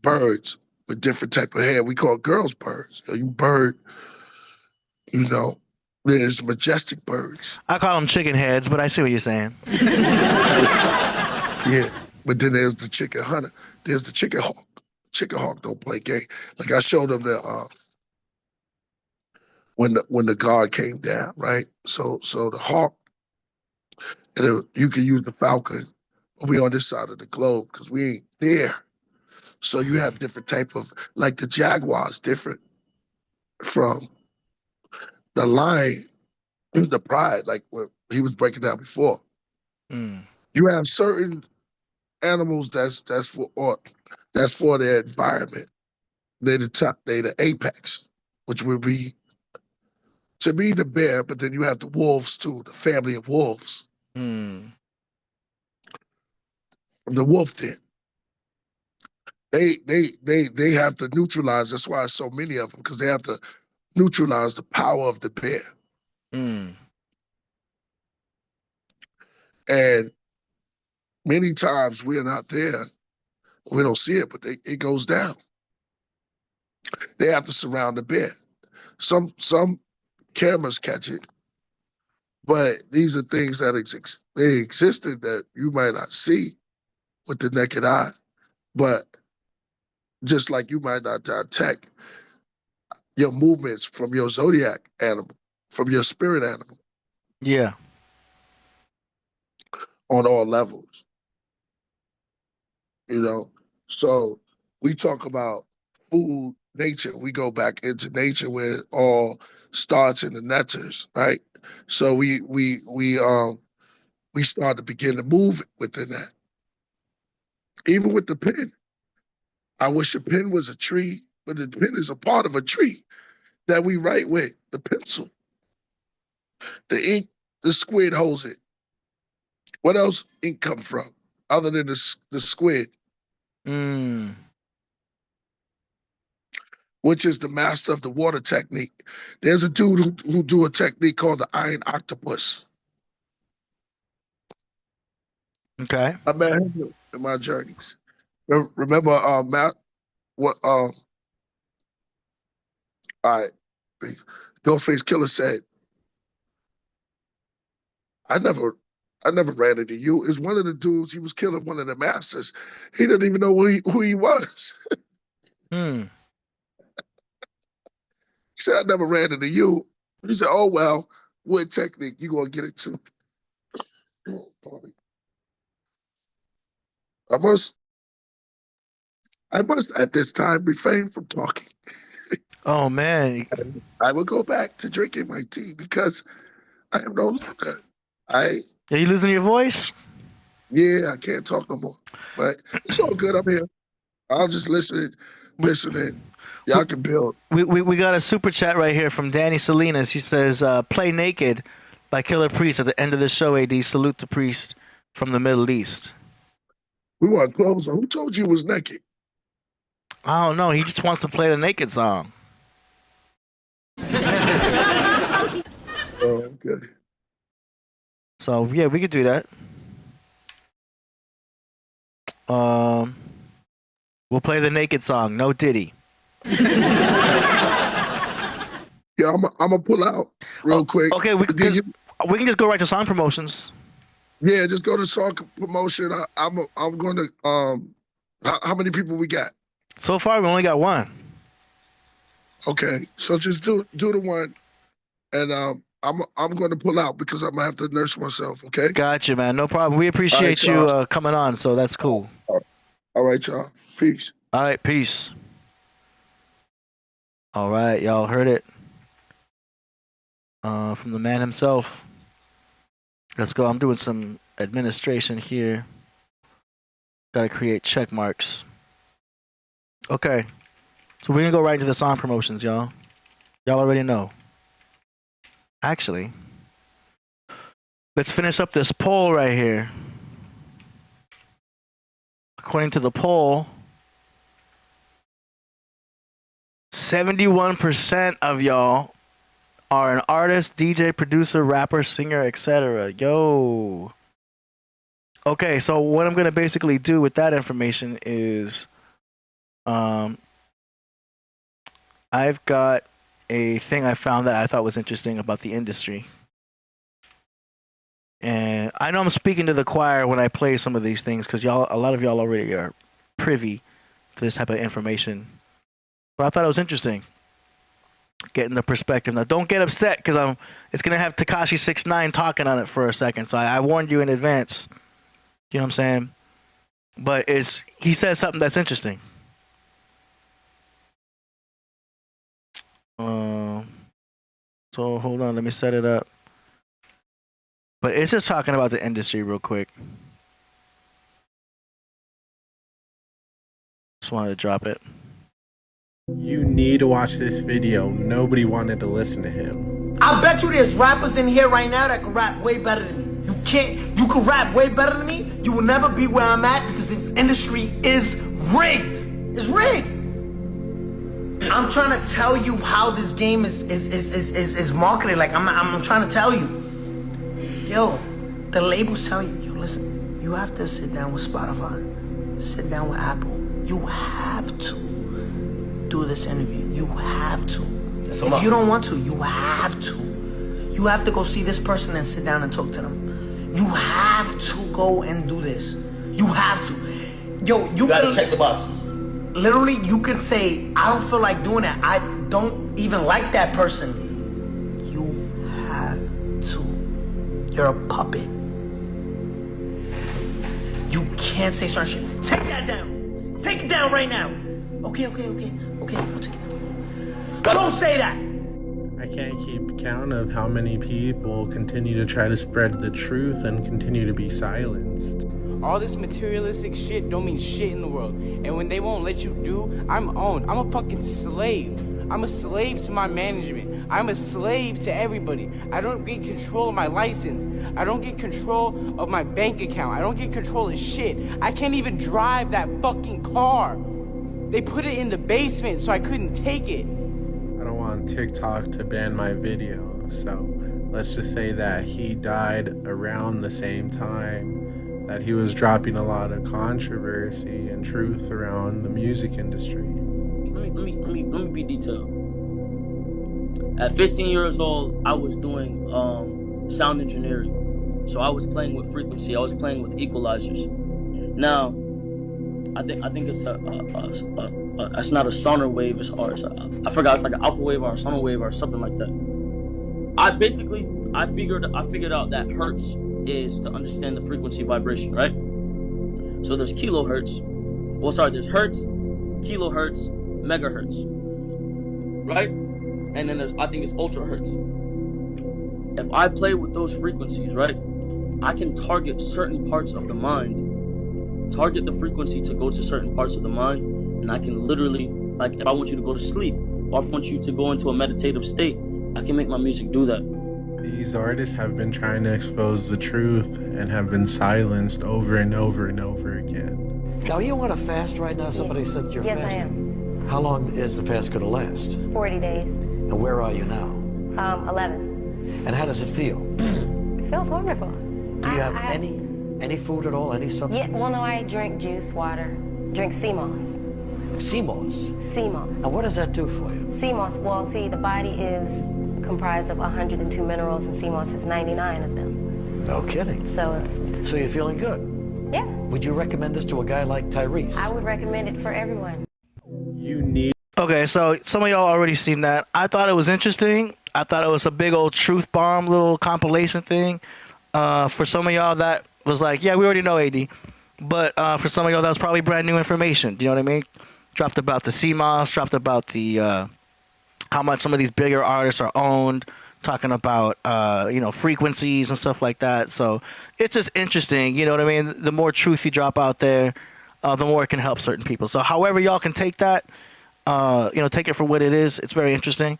S1: birds with different type of hair. We call girls birds. You bird, there's majestic birds.
S3: I call them chicken heads, but I see what you're saying.
S1: Yeah, but then there's the chicken hunter. There's the chicken hawk. Chicken hawk don't play game. Like I showed them the when the guard came down, right? So the hawk, and you can use the falcon. But we on this side of the globe because we ain't there. So you have different type of like the jaguar is different from the lion, the pride, like what he was breaking down before.
S3: Mm.
S1: You have certain animals that's for their environment. They're the top, they're the apex, which would be to me the bear, but then you have the wolves too, the family of wolves.
S3: Mm.
S1: From the wolf den. They have to neutralize. That's why so many of them, because they have to neutralize the power of the bear.
S3: Mm.
S1: And many times we're not there. We don't see it, but it goes down. They have to surround the bear. Some cameras catch it, but these are things that they existed that you might not see with the naked eye. But just like you might not detect your movements from your zodiac animal, from your spirit animal.
S3: Yeah.
S1: On all levels. So we talk about food, nature. We go back into nature where it all starts in the netters, right? So we start to begin to move within that. Even with the pen. I wish a pen was a tree, but the pen is a part of a tree that we write with, the pencil. The ink, the squid holds it. What else ink come from other than the squid?
S3: Mm.
S1: Which is the master of the water technique. There's a dude who do a technique called the iron octopus.
S3: Okay.
S1: I met him in my journeys. Remember what all right. Ghostface Killer said, I never ran into you. It's one of the dudes, he was killing one of the masters. He didn't even know who he was.
S3: Hmm.
S1: He said, I never ran into you. He said, oh well, what technique you gonna get it to? I must at this time refrain from talking.
S3: Oh man.
S1: I will go back to drinking my tea because I am no longer.
S3: Are you losing your voice?
S1: Yeah, I can't talk no more. But it's all good. I'm here. I'll just listen. Y'all can build.
S3: We got a super chat right here from Danny Salinas. He says, "Play Naked" by Killah Priest at the end of the show. AD, salute to Priest from the Middle East.
S1: We want clothes on. Who told you it was naked?
S3: I don't know. He just wants to play the Naked song.
S1: Oh, okay.
S3: So yeah, we could do that. We'll play the Naked song. No Diddy.
S1: Yeah, I'm gonna pull out real quick.
S3: Okay, we can just go right to song promotions.
S1: Yeah, just go to song promotion. I'm gonna how many people we got?
S3: So far, we only got one.
S1: Okay, so just do the one, and I'm gonna pull out because I'm gonna have to nurse myself. Okay.
S3: Gotcha, man. No problem. We appreciate you coming on. So that's cool.
S1: All right, y'all. Peace.
S3: All right, peace. All right, y'all heard it from the man himself. Let's go. I'm doing some administration here. Gotta create check marks. Okay. So we're gonna go right into the song promotions, y'all. Y'all already know. Actually, let's finish up this poll right here. According to the poll, 71% of y'all are an artist, DJ, producer, rapper, singer, etc. Yo. Okay, so what I'm going to basically do with that information is I've got a thing I found that I thought was interesting about the industry. And I know I'm speaking to the choir when I play some of these things because a lot of y'all already are privy to this type of information. But I thought it was interesting getting the perspective. Now, don't get upset because it's gonna have Tekashi 6ix9ine talking on it for a second. So I warned you in advance. You know what I'm saying? But he says something that's interesting. So hold on, let me set it up. But it's just talking about the industry real quick. Just wanted to drop it.
S5: You need to watch this video. Nobody wanted to listen to him.
S6: I bet you there's rappers in here right now that can rap way better than me. You can rap way better than me. You will never be where I'm at because this industry is rigged. It's rigged. I'm trying to tell you how this game is marketed. Like I'm trying to tell you. Yo, the labels tell you, yo, listen, you have to sit down with Spotify, sit down with Apple. You have to do this interview. You have to. If you don't want to, you have to. You have to go see this person and sit down and talk to them. You have to go and do this. You have to. Yo, you gotta check the boxes. Literally, you could say, I don't feel like doing that. I don't even like that person. You have to. You're a puppet. You can't say certain shit. Take that down. Take it down right now. Okay, I'll take it down. Don't say that.
S5: I can't keep count of how many people continue to try to spread the truth and continue to be silenced.
S7: All this materialistic shit don't mean shit in the world. And when they won't let you do, I'm owned. I'm a fucking slave. I'm a slave to my management. I'm a slave to everybody. I don't get control of my license. I don't get control of my bank account. I don't get control of shit. I can't even drive that fucking car. They put it in the basement so I couldn't take it.
S5: I don't want TikTok to ban my video, so let's just say that he died around the same time that he was dropping a lot of controversy and truth around the music industry.
S8: let me be detailed. At 15 years old, I was doing sound engineering. So I was playing with frequency. I was playing with equalizers. Now, I think it's it's not a sonar wave. I forgot. It's like an alpha wave or a sonar wave or something like that. I figured out that hertz is to understand the frequency vibration, right? So there's kilohertz. Well, sorry, there's hertz, kilohertz, megahertz, right? And then I think it's ultra hertz. If I play with those frequencies, right, I can target certain parts of the mind, target the frequency to go to certain parts of the mind, and I can literally, like, if I want you to go to sleep, or if I want you to go into a meditative state, I can make my music do that.
S5: These artists have been trying to expose the truth and have been silenced over and over and over again.
S9: Now, you on a fast right now? Somebody said you're fasting.
S10: Yes, I am.
S9: How long is the fast going to last?
S10: 40 days.
S9: And where are you now?
S10: 11.
S9: And how does it feel?
S10: It feels wonderful.
S9: Do you have any food at all, any substance?
S10: Yeah, well, no, I drink juice, water, drink sea moss.
S9: Sea moss?
S10: Sea moss.
S9: And what does that do for you?
S10: Sea moss, well, see, the body is comprised of 102 minerals, and sea moss has 99 of them.
S9: No kidding.
S10: So it's
S9: So you're feeling good?
S10: Yeah.
S9: Would you recommend this to a guy like Tyrese?
S10: I would recommend it for everyone.
S5: You need.
S3: Okay, so some of y'all already seen that. I thought it was interesting. I thought it was a big old truth bomb little compilation thing. For some of y'all that was like, yeah, we already know AD. But for some of y'all that was probably brand new information. Do you know what I mean? Dropped about the CMOS, dropped about the how much some of these bigger artists are owned, talking about frequencies and stuff like that. So it's just interesting, you know what I mean? The more truth you drop out there, the more it can help certain people. So however y'all can take that, take it for what it is. It's very interesting.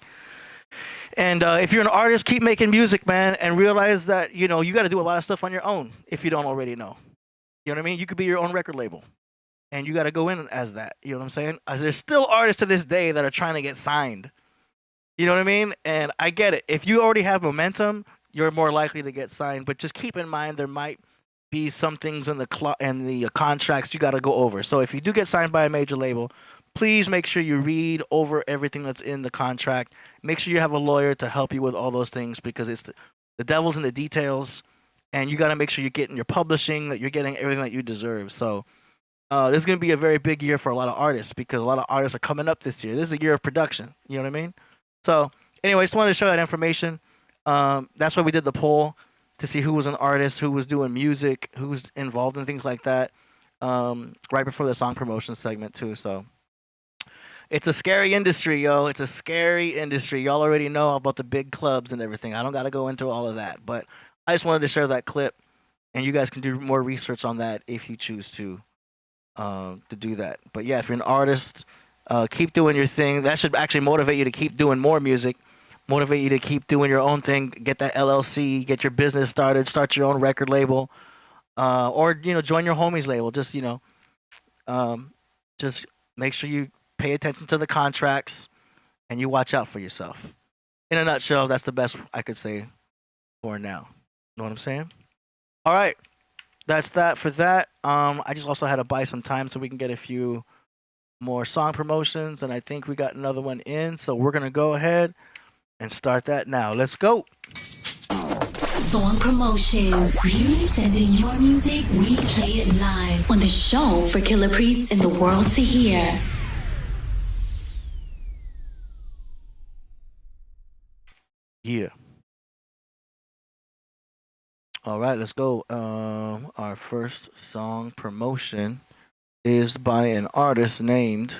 S3: And if you're an artist, keep making music, man, and realize that, you got to do a lot of stuff on your own if you don't already know. You know what I mean? You could be your own record label, and you got to go in as that. You know what I'm saying? As there's still artists to this day that are trying to get signed. You know what I mean? And I get it. If you already have momentum, you're more likely to get signed. But just keep in mind there might be some things in the contracts you got to go over. So if you do get signed by a major label, please make sure you read over everything that's in the contract. Make sure you have a lawyer to help you with all those things, because it's the devil's in the details, and you got to make sure you're getting your publishing, that you're getting everything that you deserve. So this is going to be a very big year for a lot of artists, because a lot of artists are coming up this year. This is a year of production. You know what I mean? So anyway, just wanted to show that information. That's why we did the poll, to see who was an artist, who was doing music, who was involved in things like that, right before the song promotion segment too. So it's a scary industry, yo. It's a scary industry. Y'all already know about the big clubs and everything. I don't got to go into all of that, but I just wanted to share that clip, and you guys can do more research on that if you choose to do that. But yeah, if you're an artist, keep doing your thing. That should actually motivate you to keep doing more music, motivate you to keep doing your own thing, get that LLC, get your business started, start your own record label, or join your homie's label. Just just make sure you pay attention to the contracts and you watch out for yourself. In a nutshell, that's the best I could say for now. Know what I'm saying? All right, that's that for that. I just also had to buy some time so we can get a few more song promotions, and I think we got another one in, so we're gonna go ahead and start that now. Let's go.
S11: Song promotions. You send in your music, we play it live on the show for Killah Priest and the world to hear.
S3: Yeah. All right, let's go. Our first song promotion is by an artist named...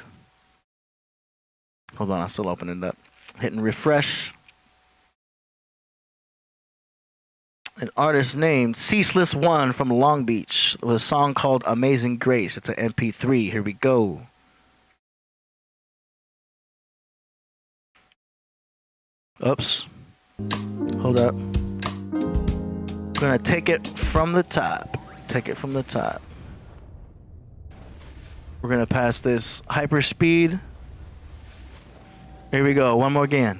S3: Hold on, I'm still opening it up. Hitting refresh. An artist named Ceaseless One from Long Beach with a song called Amazing Grace. It's an MP3. Here we go. Oops. Hold up. We're gonna take it from the top. Take it from the top. We're gonna pass this hyper speed. Here we go. One more again.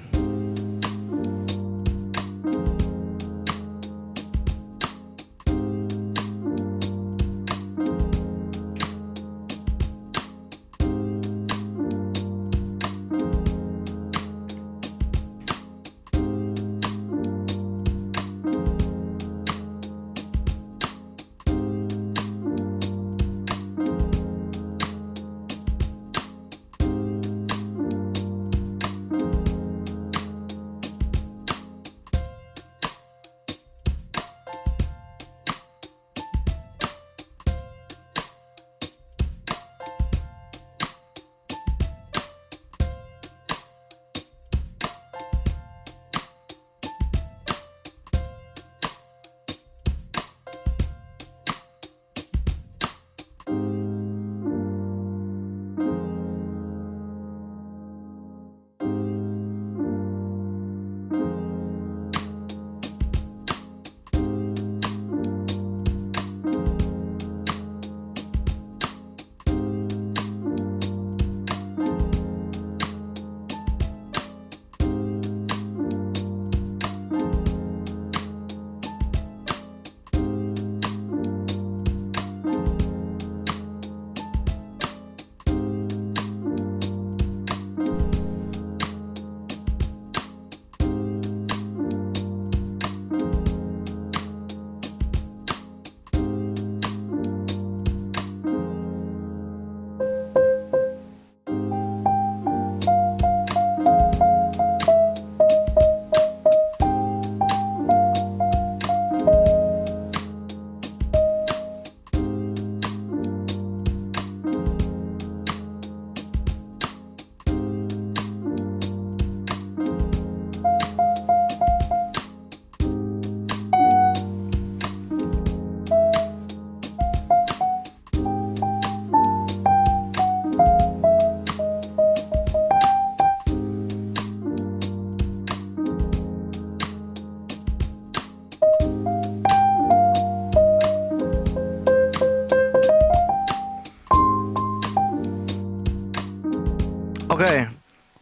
S3: Okay,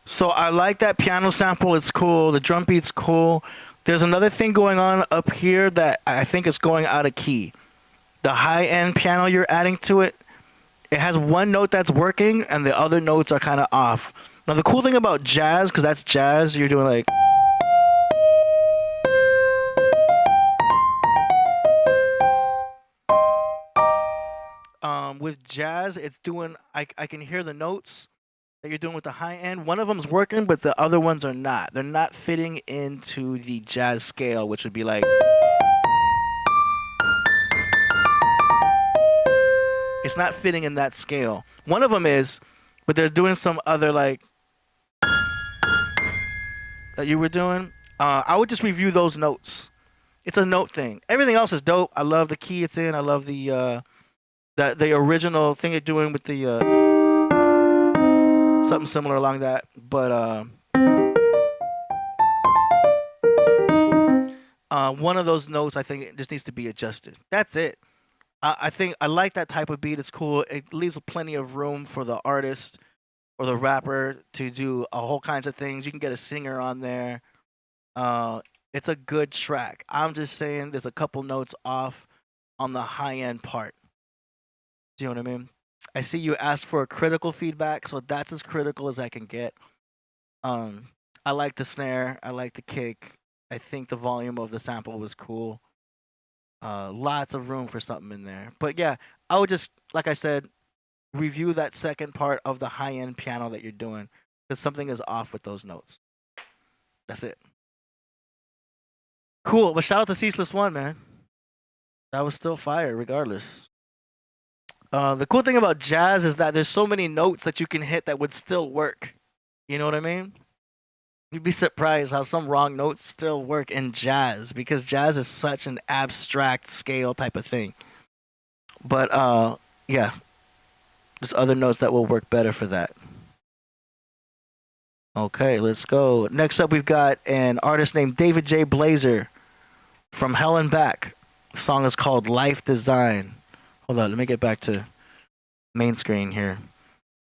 S3: so I like that piano sample. It's cool. The drum beat's cool. There's another thing going on up here that I think is going out of key. The high-end piano you're adding to it, it has one note that's working and the other notes are kind of off. Now the cool thing about jazz, because that's jazz, you're doing like... with jazz, it's doing... I can hear the notes that you're doing with the high end. One of them's working, but the other ones are not. They're not fitting into the jazz scale, which would be like... It's not fitting in that scale. One of them is, but they're doing some other like... that you were doing. I would just review those notes. It's a note thing. Everything else is dope. I love the key it's in. I love the original thing you're doing with the something similar along that. But one of those notes, I think it just needs to be adjusted. That's it. I think I like that type of beat. It's cool. It leaves plenty of room for the artist or the rapper to do a whole kinds of things. You can get a singer on there. It's a good track. I'm just saying there's a couple notes off on the high-end part. Do you know what I mean? I see you asked for a critical feedback, so that's as critical as I can get. I like the snare. I like the kick. I think the volume of the sample was cool. Lots of room for something in there. But yeah, I would just, like I said, review that second part of the high-end piano that you're doing, because something is off with those notes. That's it. Cool. But shout out to Ceaseless One, man. That was still fire, regardless. The cool thing about jazz is that there's so many notes that you can hit that would still work. You know what I mean? You'd be surprised how some wrong notes still work in jazz, because jazz is such an abstract scale type of thing. But yeah, there's other notes that will work better for that. Okay, let's go. Next up, we've got an artist named David J. Blazer from Hell and Back. The song is called Life Design. Hold on, let me get back to main screen here.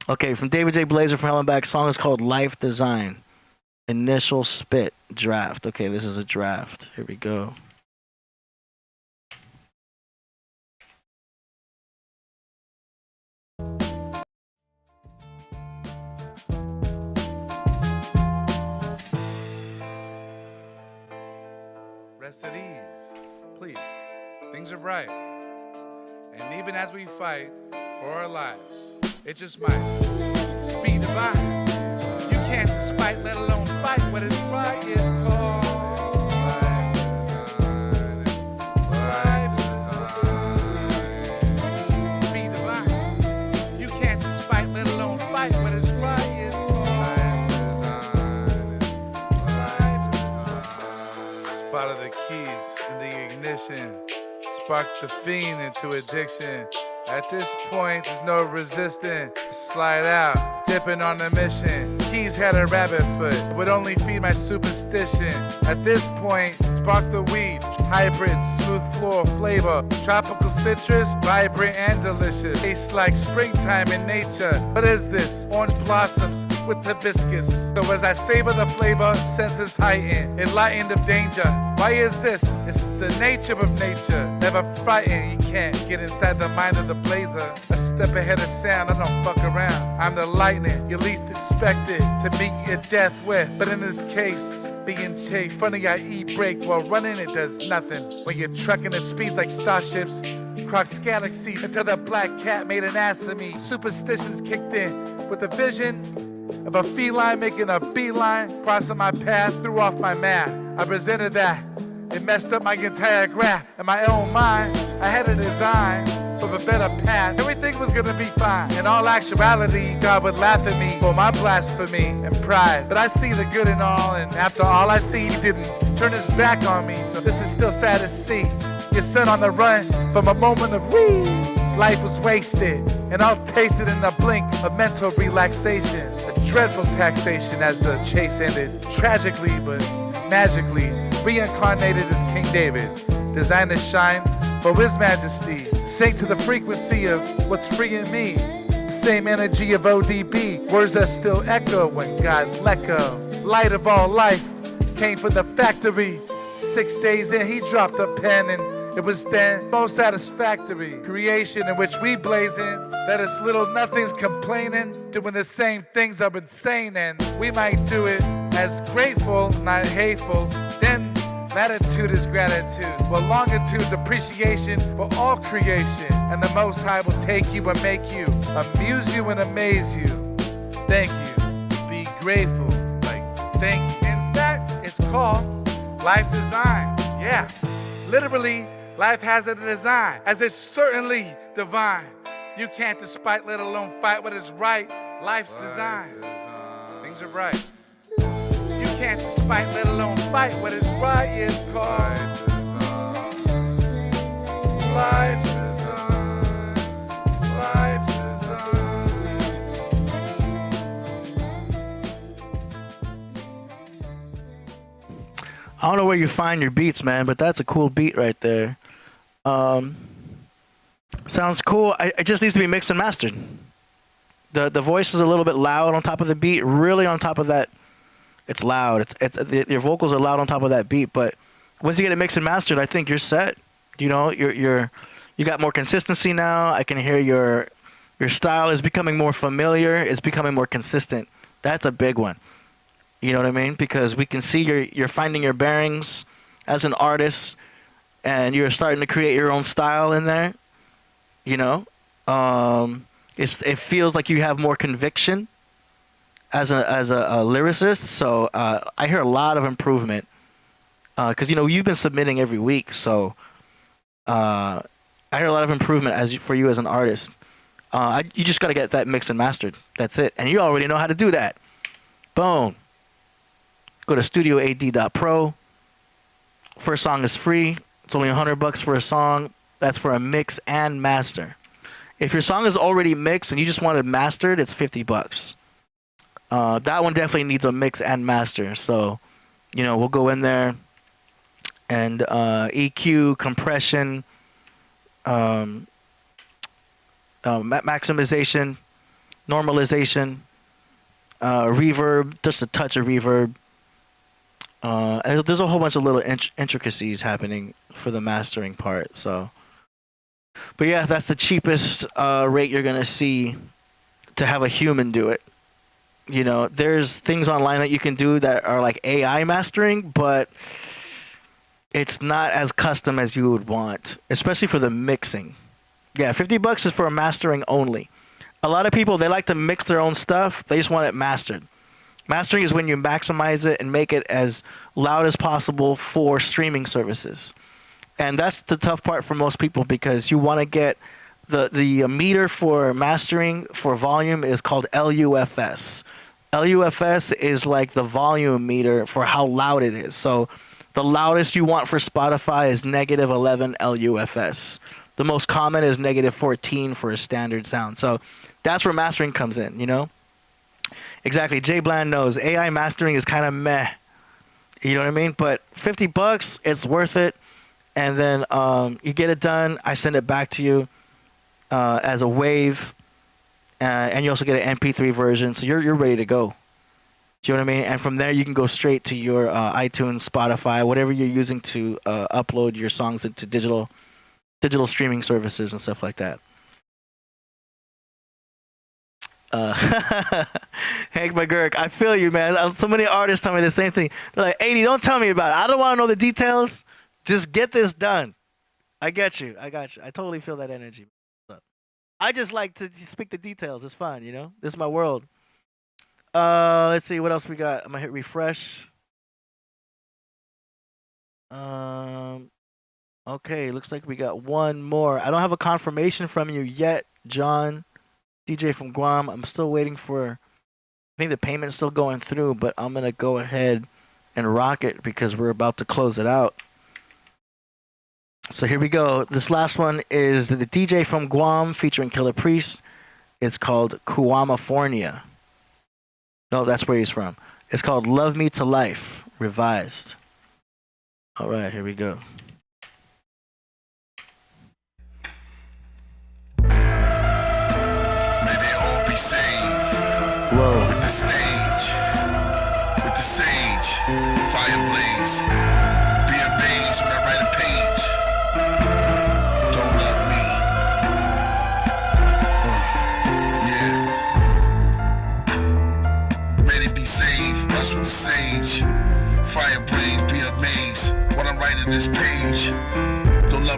S3: Okay, from David J. Blazer from Hell and Back, song is called Life Design. Initial spit draft. Okay, this is a draft. Here we go.
S12: Rest at ease, please. Things are bright. And even as we fight for our lives, it just might be divine. You can't despite, let alone fight what is right. Is called life design. Be divine. You can't despite, let alone fight what is right. Is called life design. Spotted the keys in the ignition. Sparked the fiend into addiction. At this point, there's no resisting. Slide out, dipping on a mission. Keys had a rabbit foot, would only feed my superstition. At this point, spark the weed. Hybrid, smooth floor flavor. Tropical citrus, vibrant and delicious. Tastes like springtime in nature. What is this? Orange blossoms with hibiscus. So as I savor the flavor, senses heightened, enlightened of danger. Why is this? It's the nature of nature. Never frightened, you can't get inside the mind of the blazer. A step ahead of sound, I don't fuck around. I'm the lightning you least expected to meet your death with. But in this case, being chased, funny I eat break while running, it does nothing. When you're trucking at speeds like starships, cross galaxy until the black cat made an ass of me. Superstitions kicked in with a vision of a feline making a beeline, crossing my path, threw off my math. I presented that. It messed up my entire graph. In my own mind, I had a design for a better path. Everything was gonna be fine. In all actuality, God would laugh at me for my blasphemy and pride. But I see the good in all, and after all I see, he didn't turn his back on me. So this is still sad to see. Your son on the run from a moment of weed. Life was wasted, and I'll taste it in a blink of mental relaxation. A dreadful taxation as the chase ended. Tragically, but magically, reincarnated as King David. Designed to shine for his majesty. Sink to the frequency of what's freeing me. Same energy of ODB, words that still echo when God let go. Light of all life came from the factory. 6 days in, he dropped a pen, and it was then most satisfactory creation in which we blaze in. That is little nothings complaining, doing the same things I'm insane, and we might do it as grateful, not hateful. Then latitude is gratitude, while longitude is appreciation for all creation. And the Most High will take you and make you, amuse you and amaze you. Thank you. Be grateful. Thank you. In fact, it's called life design. Yeah. Literally, life has a design, as it's certainly divine. You can't despite, let alone fight what is right. Life's design. Things are right. You can't despite, let alone fight what is right. It's called life's design. Life's design.
S3: I don't know where you find your beats, man, but that's a cool beat right there. Sounds cool. It just needs to be mixed and mastered. The voice is a little bit loud on top of the beat. Really on top of that, it's loud. Your vocals are loud on top of that beat. But once you get it mixed and mastered, I think you're set. You know, you got more consistency now. I can hear your style is becoming more familiar. It's becoming more consistent. That's a big one. You know what I mean? Because we can see you're finding your bearings as an artist, and you're starting to create your own style in there. You know, it feels like you have more conviction as a lyricist. So I hear a lot of improvement because you've been submitting every week. So I hear a lot of improvement for you as an artist. You just got to get that mixed and mastered. That's it, and you already know how to do that. Boom. Go to studioad.pro. First song is free. It's only $100 for a song. That's for a mix and master. If your song is already mixed and you just want it mastered, it's $50. That one definitely needs a mix and master. So, we'll go in there and EQ, compression, maximization, normalization, reverb, just a touch of reverb. There's a whole bunch of little intricacies happening for the mastering part. So, but yeah, that's the cheapest rate you're gonna see to have a human do it. There's things online that you can do that are like AI mastering, but it's not as custom as you would want, especially for the mixing. Yeah, $50 is for a mastering only. A lot of people, they like to mix their own stuff. They just want it mastered. Mastering is when you maximize it and make it as loud as possible for streaming services. And that's the tough part for most people, because you want to get the meter for mastering for volume is called LUFS. LUFS is like the volume meter for how loud it is. So the loudest you want for Spotify is -11 LUFS. The most common is -14 for a standard sound. So that's where mastering comes in, Exactly. Jay Bland knows AI mastering is kind of meh. You know what I mean? But $50, it's worth it. And then you get it done. I send it back to you as a wave. And you also get an MP3 version. So you're ready to go. Do you know what I mean? And from there, you can go straight to your iTunes, Spotify, whatever you're using to upload your songs into digital streaming services and stuff like that. Hank McGurk, I feel you, man. So many artists tell me the same thing. They're like, 80, don't tell me about it. I don't want to know the details. Just get this done. I get you. I got you. I totally feel that energy. I just like to speak the details. It's fun, This is my world. Let's see what else we got. I'm gonna hit refresh. Okay, looks like we got one more. I don't have a confirmation from you yet, John, DJ from Guam. I'm still waiting for, I think the payment's still going through, but I'm gonna go ahead and rock it because we're about to close it out. So here we go. This last one is the DJ from Guam featuring Killah Priest. It's called Kuamafornia. No, that's where he's from. It's called Love Me to Life, revised. All right, here we go.
S13: May they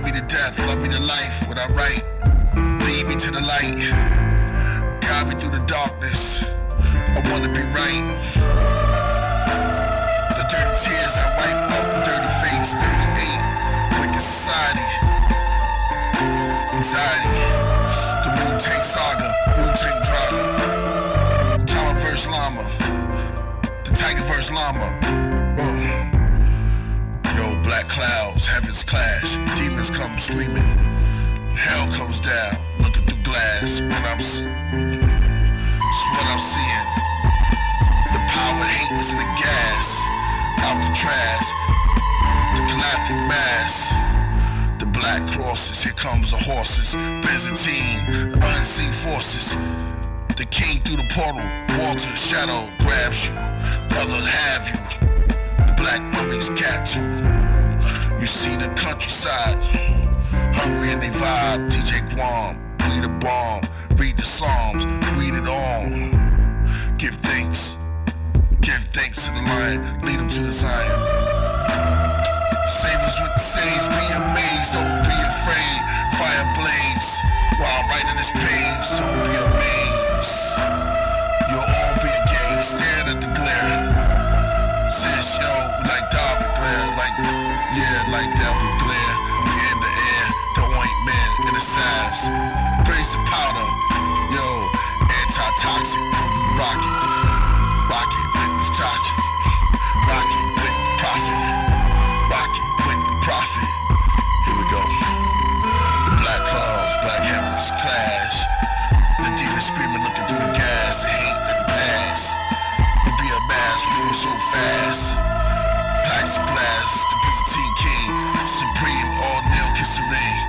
S1: Love me to death, love me to life. What I write, lead me to the light. Guide me through the darkness. I wanna be right. The dirty tears I wipe off the dirty face. 38, wicked society. Anxiety. The Wu-Tang Saga, Wu-Tang Draga. Tama verse Llama. The Tiger verse Llama. Yo, black clouds, heavens clash. Demons come screaming. Hell comes down, looking through glass. What I'm seeing. The power, hate is in the gas. Alcatraz, the galactic mass. The black crosses, here comes the horses. Byzantine, the unseen forces. The king through the portal, Walter's shadow grabs you. The other have you. The black mummy's cat too. You see the countryside, hungry in they vibe. DJ Guam, read a bomb. Read the Psalms, read it on. Give thanks to the lion, lead them to the Zion. Save us with the sage, be amazed, don't be afraid. Fire blaze, while writing this page, don't be amazed. You'll all be again, staring at the glare. Says yo, like David glare, like David glare. We in the air, the ointment and the salves. Praise the powder, yo, anti-toxic, rocket with this jockey, rocket with the profit, rocket with the profit. Here we go. The black clouds, black heavens clash. The demons screaming, looking through the gas. The hate and the past. We be a mass, moving so fast. Plexiglass, the Byzantine king, supreme, all nil kisserine,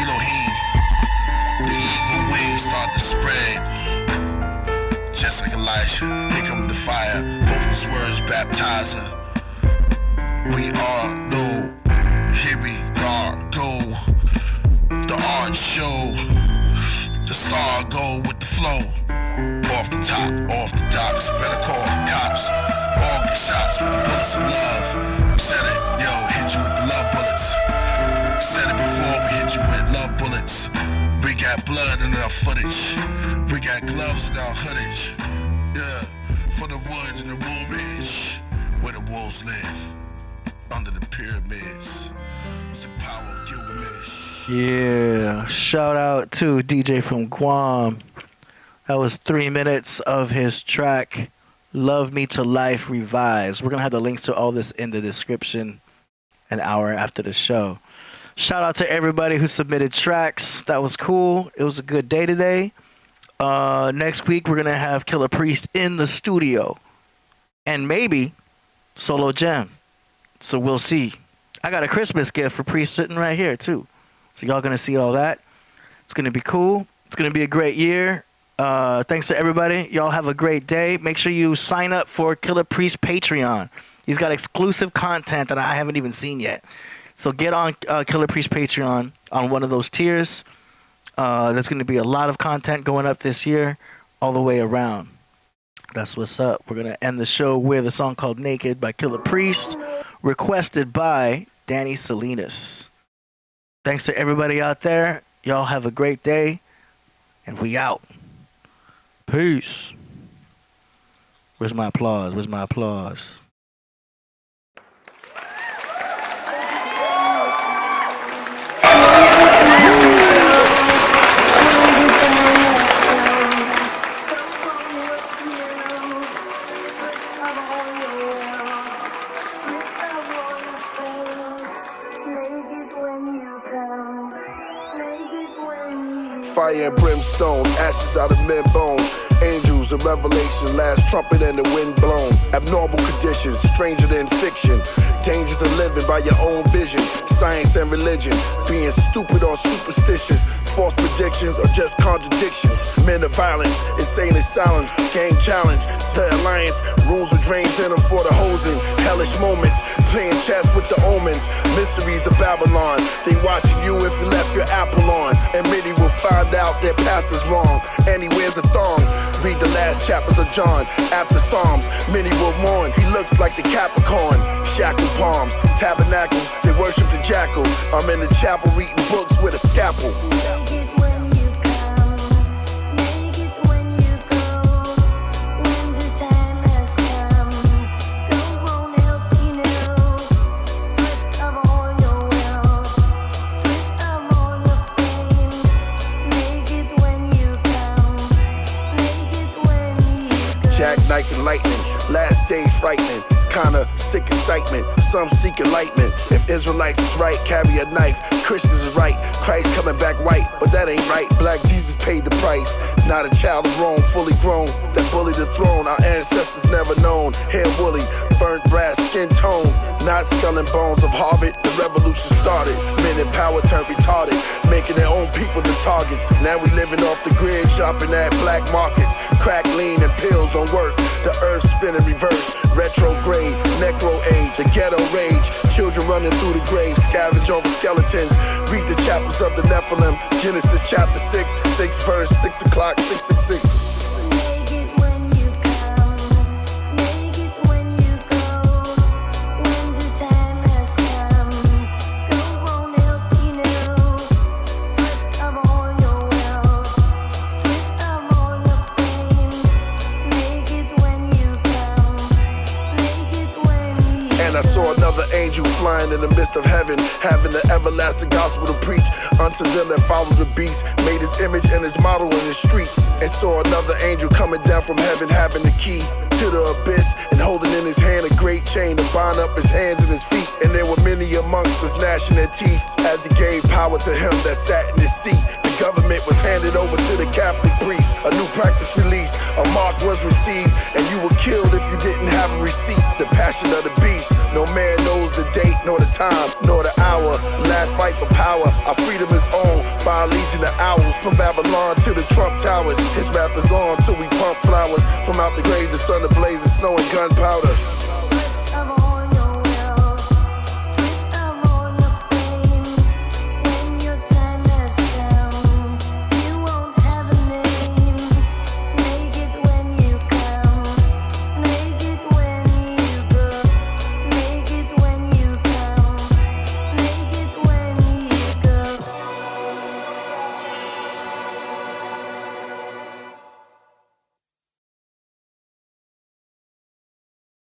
S1: Elohim. The evil wings start to spread. Just like Elijah, here come the fire. Holiness words baptizer. We are no, here we are, go. The art show. The star go with the flow. Off the top, off the docks. Better call the cops. All get shots with the bullets of love. Said it, yo, hit you with the love bullets. Said it before, we hit you with love bullets. We got blood in our footage. We got gloves in our hoodage. Yeah, for the woods and the wool ridge, where the wolves live, under the pyramids. It's the power of Gilgamesh.
S3: Yeah, shout out to DJ from Guam. That was 3 minutes of his track, Love Me to Life Revised. We're going to have the links to all this in the description an hour after the show. Shout out to everybody who submitted tracks. That was cool. It was a good day today. Next week, we're going to have Killah Priest in the studio. And maybe solo jam. So we'll see. I got a Christmas gift for Priest sitting right here, too. So y'all going to see all that. It's going to be cool. It's going to be a great year. Thanks to everybody. Y'all have a great day. Make sure you sign up for Killah Priest Patreon. He's got exclusive content that I haven't even seen yet. So get on Killah Priest Patreon on one of those tiers. There's going to be a lot of content going up this year all the way around. That's what's up. We're going to end the show with a song called Naked by Killah Priest, requested by Danny Salinas. Thanks to everybody out there. Y'all have a great day. And we out. Peace. Where's my applause? Where's my applause?
S2: Fire and brimstone, ashes out of men bones. Angels, a revelation, last trumpet and the wind blown. Abnormal conditions, stranger than fiction. Dangers of living by your own vision. Science and religion, being stupid or superstitious. False predictions or just contradictions. Men of violence, insane asylums, gang challenge. The alliance, rules with drains in them for the hosing. Hellish moments, playing chess with the omens. Mysteries of Babylon, they watching you if you left your apple on. And many will find out their past is wrong. And he wears a thong. Read the last chapters of John. After Psalms, many will mourn. He looks like the Capricorn. Shackled palms, tabernacles, they worship the jackal. I'm in the chapel reading books with a scalpel. Jackknife and lightning, last days frightening. Kinda sick excitement, some seek enlightenment. If Israelites is right, carry a knife. Christians is right, Christ coming back white. But that ain't right, black Jesus paid the price. Not a child of Rome, fully grown, that bullied the throne. Our ancestors never known. Hair woolly, burnt brass, skin tone. Not skull and bones of Harvard, the revolution started. Men in power turned retarded, making their own people the targets. Now we living off the grid, shopping at black markets. Crack, lean, and pills don't work. The earth spinning reverse, retrograde, necro age, the ghetto rage. Children running through the grave, scavenge over skeletons. Read the chapters of the Nephilim, Genesis chapter 6, 6 verse, 6 o'clock, 666. I saw another angel flying in the midst of heaven, having the everlasting gospel to preach unto them that follow the beast. Made his image and his model in the streets. And saw another angel coming down from heaven, having the key to the abyss, and holding in his hand a great chain to bind up his hands and his feet. And there were many amongst us gnashing their teeth as he gave power to him that sat in his seat. The government was handed over to the Catholic priest. A new practice released, a mark was received, and you were killed if you didn't have a receipt. The passion of the beast. No man knows the date, nor the time, nor the hour. The last fight for power. Our freedom is owned by a legion of owls. From Babylon to the Trump Towers. His wrath is on till we pump flowers. From out the grave, the sun ablaze, snow and gunpowder.